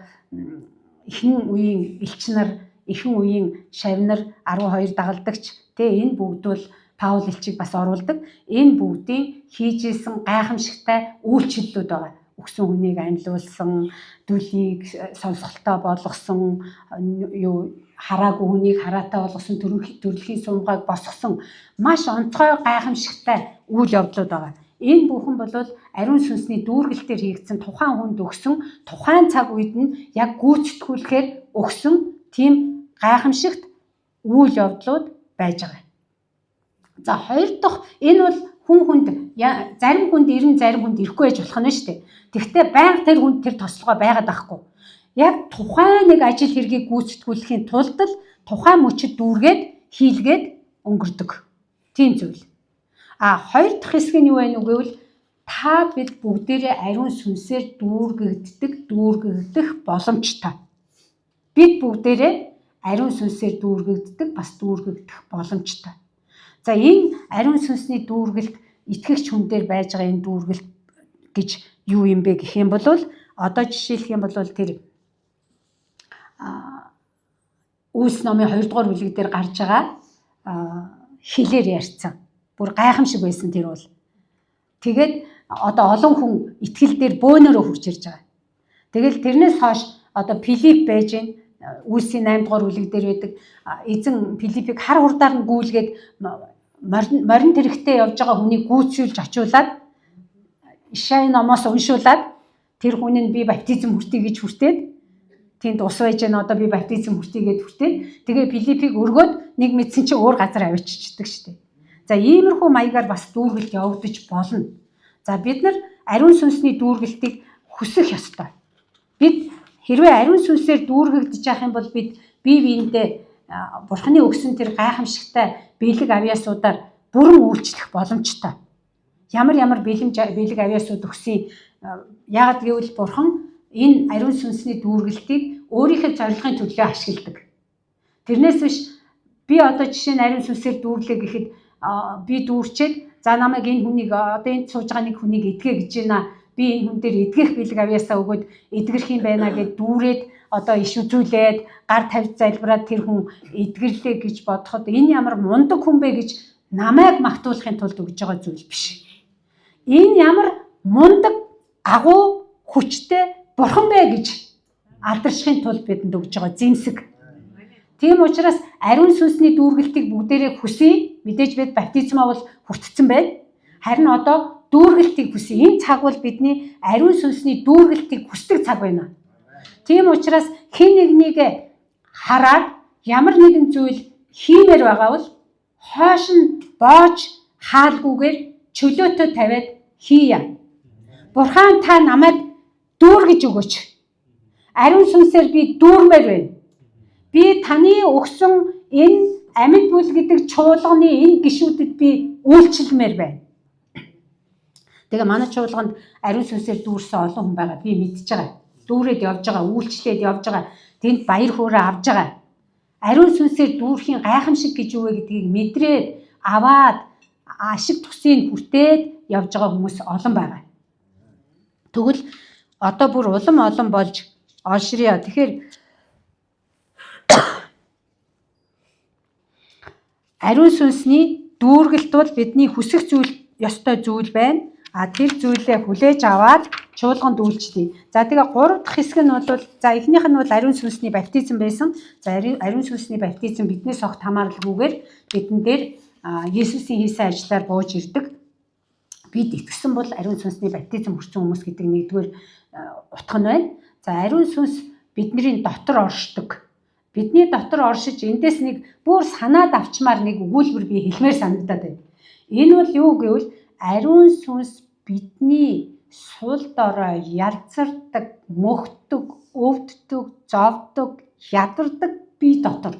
ихэнх үеийн элч нар, ихэнх үеийн шавнар, 12 дагалдагч энэ бүгд бол Паул элчийг бас оруулдаг. Энэ бүгдийн хийж исэн гайхамшигтай үйлчлэлүүд байгаа. Өгсөн хүнийг амьлуулсан, дүлийг сонсголтой болгосон, хараагүй хүнийг хараатай болгосон, төрөлхийн сумгааг босгосон маш онцгой гайхамшигтай үйл явдлууд байгаа. Энэ бүхэн бол ариун сүнсний дүүргэлтээр хийгдсэн тухайн хүнд өгсөн тухайн цаг үед нь яг гүйцэтгүүлэхээр өгсөн тийм гайхамшигт үйл явдлууд байж байгаа. За хоёр дахь энэ бол хүн хүнд зарим хүнд ирэн зарим хүнд ирэхгүй байж болох нь шүү дээ. Тэгвэл байнга тэр хүнд тэр тослогоо байгаад байхгүй. Яг тухайн нэг ажил хэргийг гүйцэтгүүлэхийн тулд л тухайн мөчөд дүүргээд хийлгээд өнгөрдөг. Тийм зүйл. Хоёр дахь хэсэг нь юу вэ гэвэл та бид бүгдээрээ ариун сүнсээр дүүргэгдэх боломжтой. Бид бүгдээрээ ариун сүнсээр дүүргэгддэг, бас дүүргэгдэх боломжтой. За энэ ариун сүнсний дүүргэлт итгэгч хүн дээр байж байгаа энэ дүүргэлт гэж юу юм бэ гэх юм бол одоо жишээлх юм бол тэр Үлс номын 2-р бүлэг дээр гарч байгаа хэлээр ярьсан. Бүр гайхамшиг байсан тэр бол. Тэгээд одоо олон хүн итгэл дээр бөөнөрөө хурж ирж байгаа. Тэгэл тэрнээс хойш одоо Филипп байж гин Үлсийн 8-р бүлэг дээр байдаг. Эзэн Филиппийг хар хурдаар нь гүйлгээд морин тэрэгтэй явж байгаа хүнийг гүйцүүлж очиулаад Ишай номоос уншуулад тэр хүн нь би баптизм хүртье гэж хүртээд тэнд ус байж гэн одоо би баптизм хүртье гэж хүртээд тэгээ Филиппийг өргөөд нэг мэдсэн чинь өөр газар авчичдаг штеп. За иймэрхүү маягаар бас дүүргэлт явагдаж болно. За бид нар ариун сүнсний дүүргэлтийг хүсэх ёстой. Бид хэрвээ ариун сүнсээр дүүргэгдэж явах юм бол бид бие биендээ Бурханы өгсөн тэр гайхамшигтай бэлэг авьяасуудаар бүрэн үйлчлэх боломжтой. Ямар бэлэг авьяасууд өгсөн. Яагаад гэвэл Бурхан энэ ариун сүнсний дүүргэлтийг өөрийнхөө зорилгын төлөө ашигладаг. Тэрнээс биш би одоо жишээ нь ариун сүнсээр дүүрлээ гэхэд би дүүрчээд за намайг энэ хүнийг одоо энд сууж байгаа нэг хүнийг эдгэ гэж байна. Би энэ хүн дээр эдгэх бэлэг авьяасаа өгөөд эдгэрх юм байна гэд дүүрээд одоо иш үзүүлээд гар тавьж залбираад тэр хүн эдгэрлээ гэж бодоход энэ ямар мундаг хүн бэ гэж намайг магтуулахын тулд өгж байгаа зүйл биш. Энэ ямар мундаг агуу хүчтэй Бурхан бэ гэж алдаршихын тулд бидэнд өгж байгаа зэмсэг. Тийм учраас ариун сүнсний дүүргэлтийг бүгдээрээ хүсье. Мэдээж бид баптизмаа бол хүртсэн байна. Харин одоо дүүргэлтийг хүсье. Энэ цаг бол бидний ариун сүнсний дүүргэлтийг хүсдэг цаг байна. Тийм учраас хэн нэгнийг хараад ямар нэгэн зүйл хиймээр байгаа бол хойш нь боож хаалгүйгээр чөлөөтөө тавиад хийя. Бурхан та намайг дүүргэж өгөөч. Ариун сүнсээр би дүүрмээр байна. Би таны өгсөн энэ амьд бүл гэдэг чуулганы энэ гишүүдэд би үйлчлэмээр байна. Тэгээ манай чуулганд ариун сүнсээр дүүрсэн олон хүн байгаа. Би мэдж байгаа. Дүүрээд явж байгаа, үйлчлээд явж байгаа. Тэнд баяр хөөрэ авж байгаа. Ариун сүнсээр дүүрхийн гайхамшиг гэж юу вэ гэдгийг мэдрээд аваад ашиг тусыг хүртээд явж байгаа хүмүүс олон байгаа. Тэгвэл одоо бүр улам болж олширё. Тэгэхээр ариун сүнсний дүүргэлт бол бидний хүсэх ёстой зүйл байна. Тэр зүйлээ хүлээж аваад чуулганд үйлчлэе. За тэгээ 3 дахь хэсэг нь бол эхнийх нь бол ариун сүнсний баптизм байсан. За ариун сүнсний баптизм биднээс огт хамааралгүйгээр бидэн дээр Есүсийн хийсэн ажлаар бууж ирдэг. Бид итгэсэн бол ариун сүнсний баптизм хүрсэн хүмүүс гэдэг нэгдүгээр утга нь байна. За ариун сүнс бидний дотор оршдог. Бидний дотор оршиж эндээс нэг бүр санаад авчмаар нэг өгүүлбэр би хэлмээр санагдаад байна. Энэ бол юу гэвэл ариун сүнс бидний сул дорой ялцардаг, мөхдөг, өвддөг, зовдөг, ядардаг бие дотор.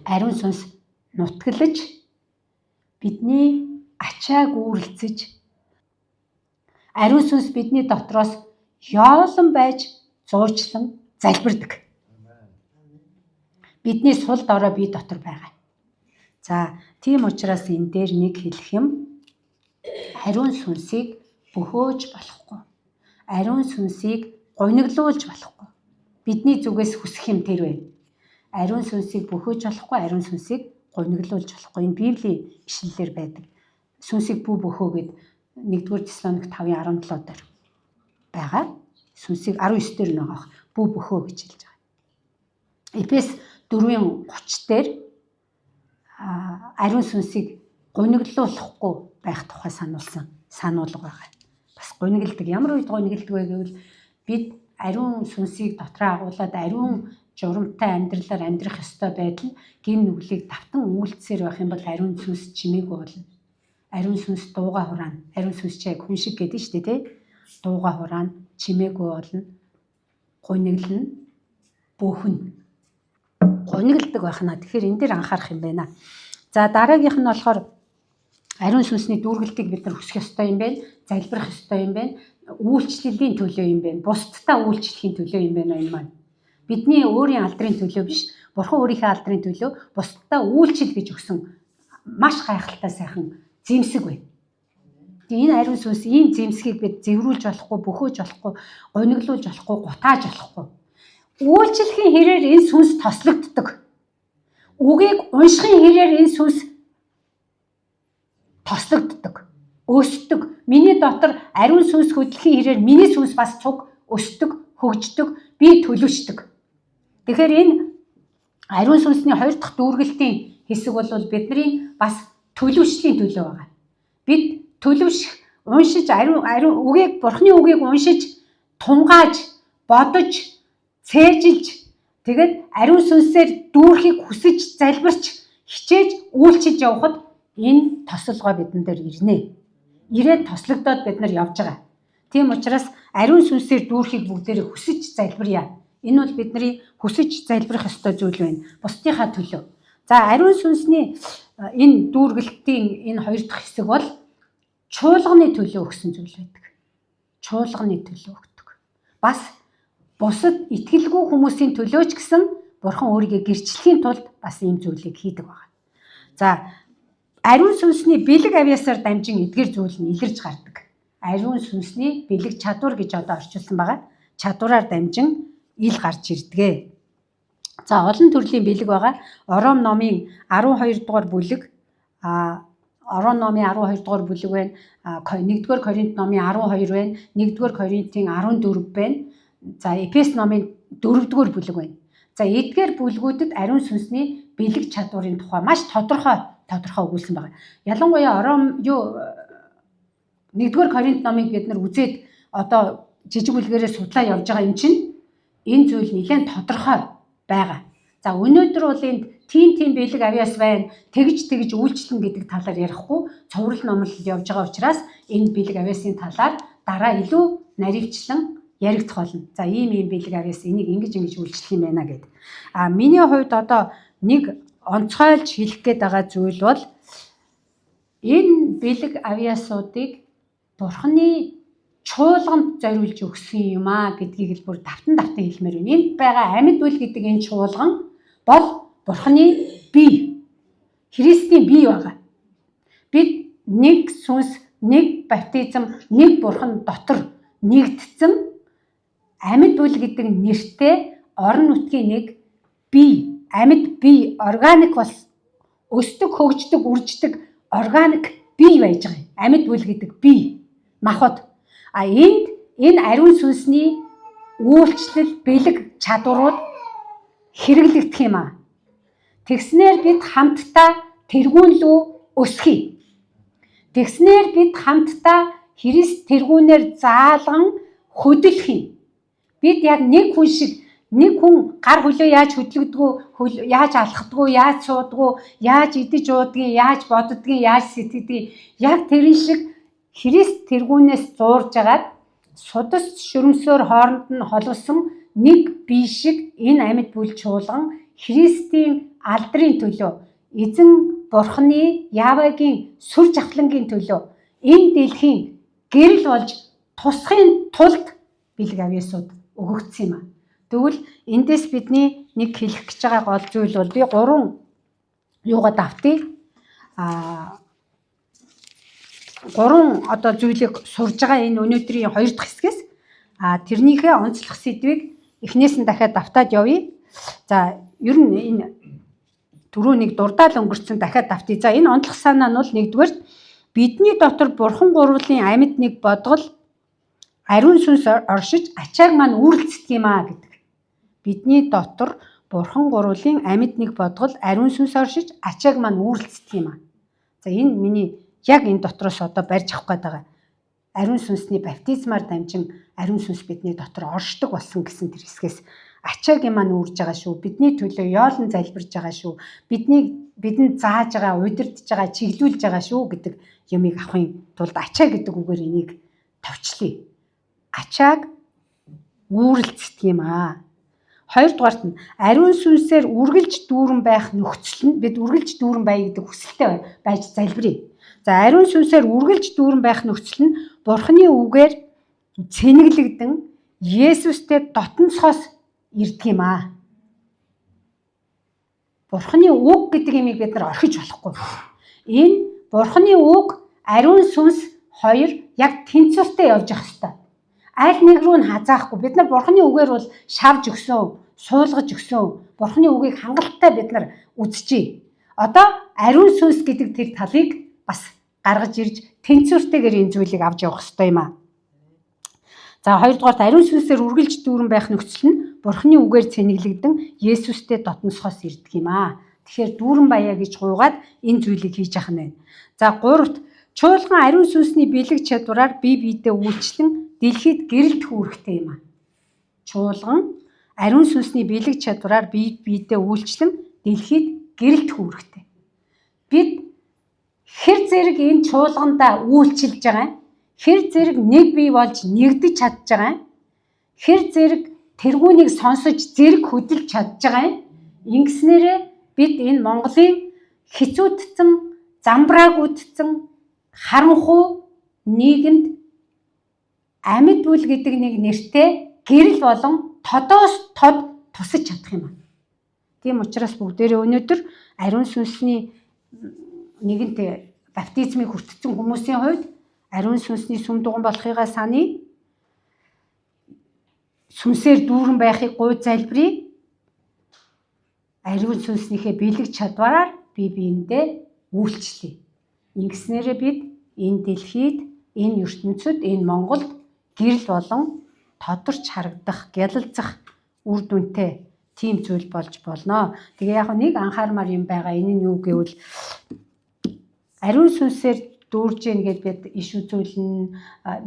Ариун сүнс нутаглаж бидний ачааг үүрлцэж ариун сүнс бидний дотроос ёолон байж зуучлан залбирдаг. Бидний сул дорой бие дотор байгаа. За тийм учраас энэ дээр нэг хэлэх юм. Ариун сүнсийг бөхөөж болохгүй. Ариун сүнсийг гуниглуулж болохгүй. Бидний зүгээс хүсэх юм тэр байна. Ариун сүнсийг бөхөөж болохгүй, ариун сүнсийг гуниглуулж болохгүй. Энэ Библийн ишлэлээр байдаг. Сүнсийг бүү бөхөө гэд 1-р Тесалоник 5:17 дээр байгаа. Сүнсийг 19 дээр нэг бүү бөхөө гэж хэлж байгаа. Эфес 4:30 дээр ариун сүнсийг гуниглуулахгүй байх тухай сануулга байгаа. Бас гунигладаг. Ямар үед гунигладаг вэ гэвэл бид ариун сүнсийг дотроо агуулад ариун журамтай амьдралаар амьдрах ёстой байдал гин нүглийг давтан үйлдсээр байх юм бол ариун сүнс чимээгүй болно. Ариун сүнс дууга хураана. Ариун сүнс чи яг хүн шиг гэдэг нь шүү дээ, тий? Дууга хураана, чимээгүй болно. Гуниглана, бөөхнө. Гунигладаг байхна. Тэгэхээр энэ дээр анхаарах юм байна. За дараагийнх нь болохоор ариун сүнсний дүүргэлтийг бид нар хүсэх ёстой юм байна. Залбирах ёстой юм байна. Үйлчлэлийн төлөө юм байна. Бусдтай үйлчлэхийн төлөө юм байна энэ маань. Бидний өөрийн алдрын төлөө биш, Бурхан өөрийнхөө алдрын төлөө бусдтай үйлчил гэж өгсөн маш гайхалтай сайхан зэмсэг байна. Тэгээ энэ ариун сүнс ийм зэмсгийг бид зэврүүлж болохгүй, бөхөөж болохгүй, гуниглуулж болохгүй, гутааж болохгүй. Үйлчлэхийн хэрээр энэ сүнс тослогддог. Үгийг уншихын хэрээр энэ сүнс тослогддог, өсдөг. Миний дотор ариун сүнс хөдлөхийн хэрээр миний сүнс бас цуг өсдөг, хөгждөг, би төлөвшдөг. Тэгэхээр энэ ариун сүнсний 2 дахь дүүргэлтийн хэсэг бол бидний бас төлөвшлийн төлөө байгаа. Бид төлөвших, уншиж ариун үгийг, Бурханы үгийг уншиж, тунгааж, бодож, цээжилж, тэгээд ариун сүнсээр дүүрхийг хүсэж, залбирч, хичээж, үйлчилж явхад энэ тосолгоо бидэн дээр ирнэ. Ирээд тослогдоод бид нар явж байгаа. Тийм учраас ариун сүнсээр дүүрхийг бүгдээрээ хүсэж залбирая. Энэ бол бидний хүсэж залбирах ёстой зүйл байна. Бусдынхаа төлөө. За ариун сүнсний энэ дүүргэлтийн энэ 2 дахь хэсэг бол чуулганы төлөө өгсөн зүйл байдаг. Чуулганы төлөө өгдөг. Бас бусад итгэлгүй хүмүүсийн төлөөч гэсэн Бурхан өөрийгөө гэрчлэхийн тулд бас ийм зүйлийг хийдэг байна. За ариун сүнсний бэлэг авьяасаар дамжин эдгээр зүйл нь илэрж гардаг. Ариун сүнсний бэлэг чадвар гэж одоо орчуулсан байгаа. Чадвараар дамжин ил гарч ирдэг. За олон төрлийн бэлэг байгаа. Ором номын 12 дугаар бүлэг, Ором номын 12 дугаар бүлэг байна. 1-р Коринт номын 12 байна. 1-р Коринтын 14 байна. За Эфес номын 4-р бүлэг байна. За эдгээр бүлгүүдэд ариун сүнсний бэлэг чадварын тухай маш тодорхой өгүүлсэн байна. Ялангуяа Ором 1-р Коринт номыг бид нар үзээд одоо жижиг бүлгээрээ судлаа явж байгаа юм чинь энэ зүйл нэлээд тодорхой байгаа. За өнөөдөр бол энд тийм бэлэг авьяас байна, тэгж үйлчлэн гэдэг талаар ярихгүй, цоврал номлол явж байгаа учраас энэ бэлэг авьяасын талаар дараа илүү наривчлан яригдах болно. За ийм бэлэг авьяас энийг ингэж үйлчлэх юм байна гэд. Миний хувьд одоо нэг онцгойлж хэлэх гээд байгаа зүйл бол энэ энэ бэлэг авьяасуудыг Бурханы чуулганд зориулж өгсөн юм аа гэдгийг л бүр давтан хэлмээр байна. Энд байгаа амьд бүл гэдэг энэ чуулган бол Бурханы бие. Христийн бие байгаа. Бид нэг сүнс, нэг баптизм, нэг Бурхан дотор нэгдсэн амьд бүл гэдэг нэртэй орон нутгийн нэг бие, амьд бие, органик бас өсдөг, хөгждөг, үрждэг органик бие байж байгаа юм. Амьд бүл гэдэг бие, махбод. Энэ ариун сүнсний үйлчлэл, бэлэг чадварууд хэрэглэгдэх юм аа. Тэгснээр бид хамтдаа тэргүүн лүү өсгий. Тэгснээр бид хамтдаа Христ тэргүүнээр заалган хөдөлөх юм. Бид яг нэг хүн шиг, нэг хүн гар хөлөө яаж хөдлөгдгөө, яаж алхдгөө, яаж суудгөө, яаж идэж уудгийг, яаж боддгийг, яаж сэтгэдгийг, яг тэрэн шиг Христ тэргүүнээс зуурж агаад судас шүрмсөөр хооронд нь холвосон нэг бие шиг энэ амьд бүл чуулган Христийн алдрын төлөө, эзэн Бурханы Явагийн сүр жавхлангийн төлөө энэ дэлхийн гэрэл болж тусахын тулд бэлэг авьяасууд өгөгдсөн юм аа. Тэгвэл эндээс бидний нэг хэлэх гэж байгаа гол зүйл бол би 3 юугаа давтъя. 3 зүйлийг сурж байгаа энэ өнөөдрийн 2 дахь хэсгээс тэрнийхээ онцлог сэдвийг эхнээс нь дахиад давтаад явъя. За ер нь энэ түрүүнийг дурдаал өнгөрцөн дахиад давтъя. За энэ онцлог санаа нь бол нэгдүгээр бидний дотор Бурхан гурвын амьд нэг бодгол ариун сүнс оршиж ачааг маань үүрэлцдэг юм аа гэдэг. Бидний дотор Бурхан гурвын амьд нэг бодгол ариун сүнс оршиж ачааг маань үүрэлцдэг юм аа. За энэ миний яг энэ дотроос барьж авах гээд байгаа. Ариун сүнсний баптизмаар дамжин ариун сүнс бидний дотор оршдог болсон гэсэн тэр хэсгээс ачаагийн маань үүрж байгаа шүү. Бидний төлөө яолон залбирж байгаа шүү. Бидэнд зааж байгаа, удирдах байгаа, чиглүүлж байгаа шүү гэдэг юмыг авахын тулд ачаа гэдэг үгээр энийг товчлие. Ачааг үүрэлцдэг юм аа. Хоёрдугаарт нь ариун сүнсээр үргэлж дүүрэн байх нөхцөл нь бид үргэлж дүүрэн бай гэдэг хүсэлтэй байж залбирая. За ариун сүнсээр үргэлж дүүрэн байх нөхцөл нь Бурханы үгээр цэнэглэгдэн Есүстэй дотносхоос ирдэг юм аа. Бурханы үг гэдэг юмыг бид нар орхиж болохгүй. Энэ Бурханы үг, ариун сүнс хоёр яг тэнцвэртэй явж явах ёстой. Аль нэг рүү нь хазаахгүй. Бид нар Бурханы үгээр бол шавж өгсөн, суулгаж өгсөн. Бурханы үгийг хангалттай бид нар үзчихье. Одоо ариун сүнс гэдэг тэр талыг бас гаргаж ирж тэнцвэртэйгээр энэ зүйлийг авч явах ёстой юм аа. За хоёрдугаарт ариун сүнсээр үргэлж дүүрэн байх нөхцөл нь Бурханы үгээр цэнэглэгдэн Есүстэй дотносхоос ирдэг юм аа. Тэгэхээр дүүрэн баяа гэж гуйгаад энэ зүйлийг хийж явах нь байна. За гуравт чуулган ариун сүнсний бэлэг чадвараар бие биедээ үйлчлэн дэлхийд гэрэлт үүрэгтэй юм аа. Чуулган ариун сүнсний бэлэг чадвараар бие биедээ үйлчлэн дэлхийд гэрэлт үүрэгтэй. Бид хэр зэрэг энэ чуулгандаа үйлчилж байгаа юм? Хэр зэрэг нэг бие болж нэгдэж чадж байгаа юм? Хэр зэрэг тэргүүнийг сонсож зэрэг хөдөлж чадж байгаа юм? Ингэснээрээ бид энэ Монголын хэцүүдсэн, замбраагүйдсэн, харанхуй нийгэмд амьд бүл гэдэг нэг нэртэй гэрэл болон тодоос тод тусаж чадах юм аа. Тийм учраас бүгдээрээ өнөөдөр ариун сүнсний нэгэнт баптизмыг хүртсэн хүмүүсийн хувьд ариун сүнсний сүм дуган болохыгаа саний. Сүнсээр дүүрэн байхыг гуйж залбирая. Ариун сүнснийхээ бэлэг чадвараар бие биендээ үйлчлэе. Ингэснээрээ бид энэ дэлхийд, энэ ертөнцид, энэ Монголд гэрэл болон тодорч харагдах, гялалзах үр дүнтэй тийм зүйл болж болно. Тэгээ яг нэг анхаармаар юм байгаа. Энэ нь юу гэвэл ариун сүнсээр дүүрж ийн гэдээ бид иш үзүүлнэ,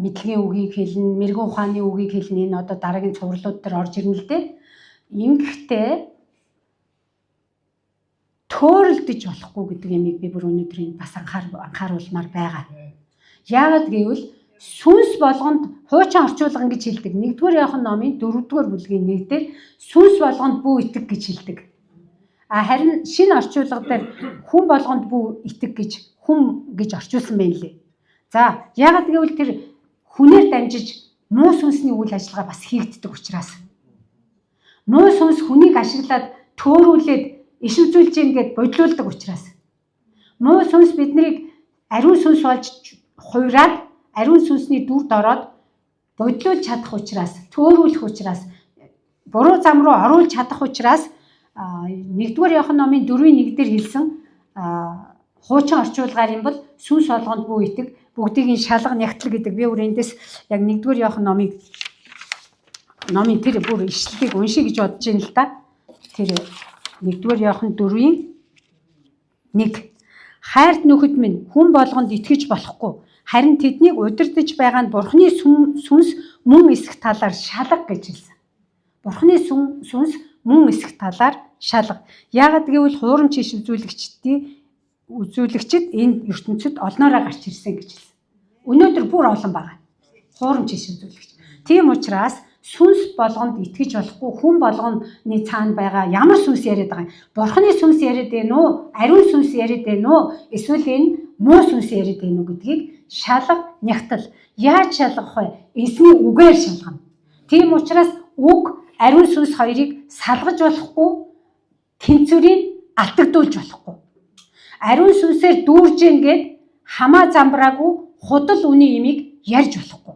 мэдлэгийн үгийг хэлнэ, мэрэгэн ухааны үгийг хэлнэ. Энэ одоо дараагийн цувралууд дээр орж ирнэ л дээ. Ингэхдээ төөрөлдөж болохгүй гэдэг юмыг би бүр өнөөдөр энэ бас анхааруулмаар байгаа. Яагаад гэвэл сүнс болгонд хуучин орчуулган гэж хэлдэг. 1-р Иохан номын 4-р бүлгийн 1-дээр сүнс болгонд бүү итэг гэж хэлдэг. Харин шинэ орчуулга дээр хүн болгонд бүү итэг гэж орчуулсан байна лээ. За яагаад гэвэл тэр хүнээр дамжиж муу сүнсний үйл ажиллагаа бас хийгддэг учраас. Муу сүнс хүнийг ашиглаад төөрүүлээд иш үзүүлж ингээд бодлуулдаг учраас. Муу сүнс биднийг ариун сүнс болж хувраад ариун сүнсний дүрд ороод бодлуулж чадах учраас, төөрүүлэх учраас, буруу зам руу оруулж чадах учраас 1-р Иохан номын 4:1 дээр хэлсэн хуучин орчуулгаар юм бол сүнс болгонд бүү итэг бүгдийг нь шалга нягтал гэдэг. Би өөр эндээс яг 1-р Иохан номын тэр бүр ишлэлийг уншия гэж бодож байна л да. Тэр 1-р Иохан 4:1 хайрт нөхөд минь хүн болгонд итгэж болохгүй. Харин тэднийг удирдах байгаа нь Бурхны сүнс мөн эсэх талаар шалга гэж хэлсэн. Бурхны сүнс мөн эсэх талаар шалга. Яагаад гэвэл хуурамч иш үзүүлэгчид энэ ертөнцид олноороо гарч ирсэн гэж хэлсэн. Өнөөдөр бүр олон байгаа. Хуурамч иш үзүүлэгч. Тийм учраас сүнс болгонд итгэж болохгүй, хүн болгоны цаана байгаа ямар сүнс яриад байгаа юм? Бурхны сүнс яриад байна уу? Ариун сүнс яриад байна уу? Эсвэл энэ муу сүнс яриад байна уу гэдгийг шалга нягтал. Яаж шалгах вэ? Эзний үгээр шалгана. Тийм учраас үг, ариун сүнс хоёрыг салгаж болохгүй, тэнцвэрийг алдагдуулж болохгүй. Ариун сүнсээр дүүрж ингээд хамаа замбраагүй худал үний имийг ярьж болохгүй.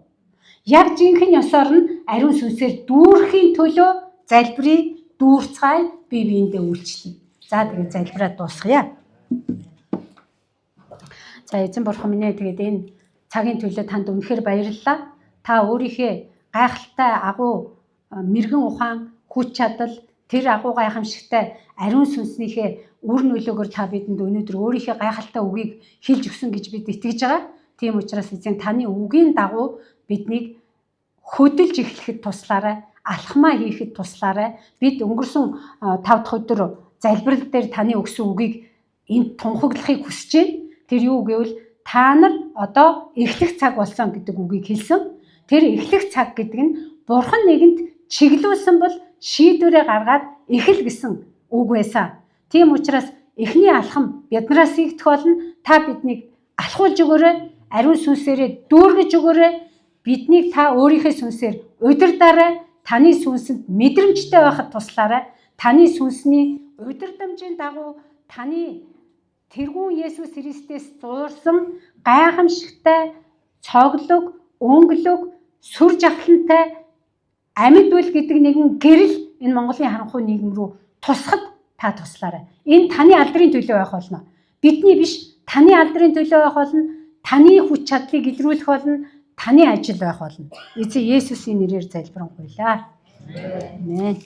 Яг жинхэнэ ёсоор нь ариун сүнсээр дүүрхийн төлөө залбирыг дүүрцгаая, бие биендээ үйлчлэе. За тэгээд залбираа дуусгая. За эзэн бурхан минь тэгээд энэ цагийн төлөө танд үнэхээр баярлалаа. Та өөрийнхөө гайхалтай агуу мэрэгэн ухаан, хүч чадал, тэр агуу гайхамшигтай ариун сүнснийхээ үр нөлөөгөөр та бидэнд өнөөдөр өөрийнхөө гайхалтай үгийг хэлж өгсөн гэж бид итгэж байгаа. Тийм учраас эзэн таны үгийн дагуу биднийг хөдөлж эхлэхэд туслаарай, алхмаа хийхэд туслаарай. Бид өнгөрсөн 5 дахь өдөр залбирал дээр таны өгсөн үгийг энд тунхаглахыг хүсэж байна. Тэр юу гэвэл та нар одоо эхлэх цаг болсон гэдэг үгийг хэлсэн. Тэр эхлэх цаг гэдэг нь бурхан нэгэнд чиглүүлсэн бол шийдвэрээ гаргаад эхэл гэсэн үг байсан. Тийм учраас эхний алхам биднээс игдэх болно. Та биднийг алхуулж өгөөрэй, ариун сүнсээрээ дүүргэж өгөөрэй. Биднийг та өөрийнхөө сүнсээр удирдаарай. Таны сүнсэнд мэдрэмжтэй байхад туслаарай. Таны сүнсний удирдамжийн дагуу таны тэргүүн Есүс Христээс зуурсан гайхамшигтай, цоглог, өнгөлөг, сүр жавхлантай амьд үйл гэдэг нэгэн гэрэл энэ Монголын харанхуй нийгэм рүү тусахад та туслаарай. Энэ таны алдрын төлөө байх болно. Бидний биш, таны алдрын төлөө байх болно. Таны хүч чадлыг илрүүлэх болно. Таны ажил байх болно. Эзэн Есүсийн нэрээр залбирanгуйлаа. Амен.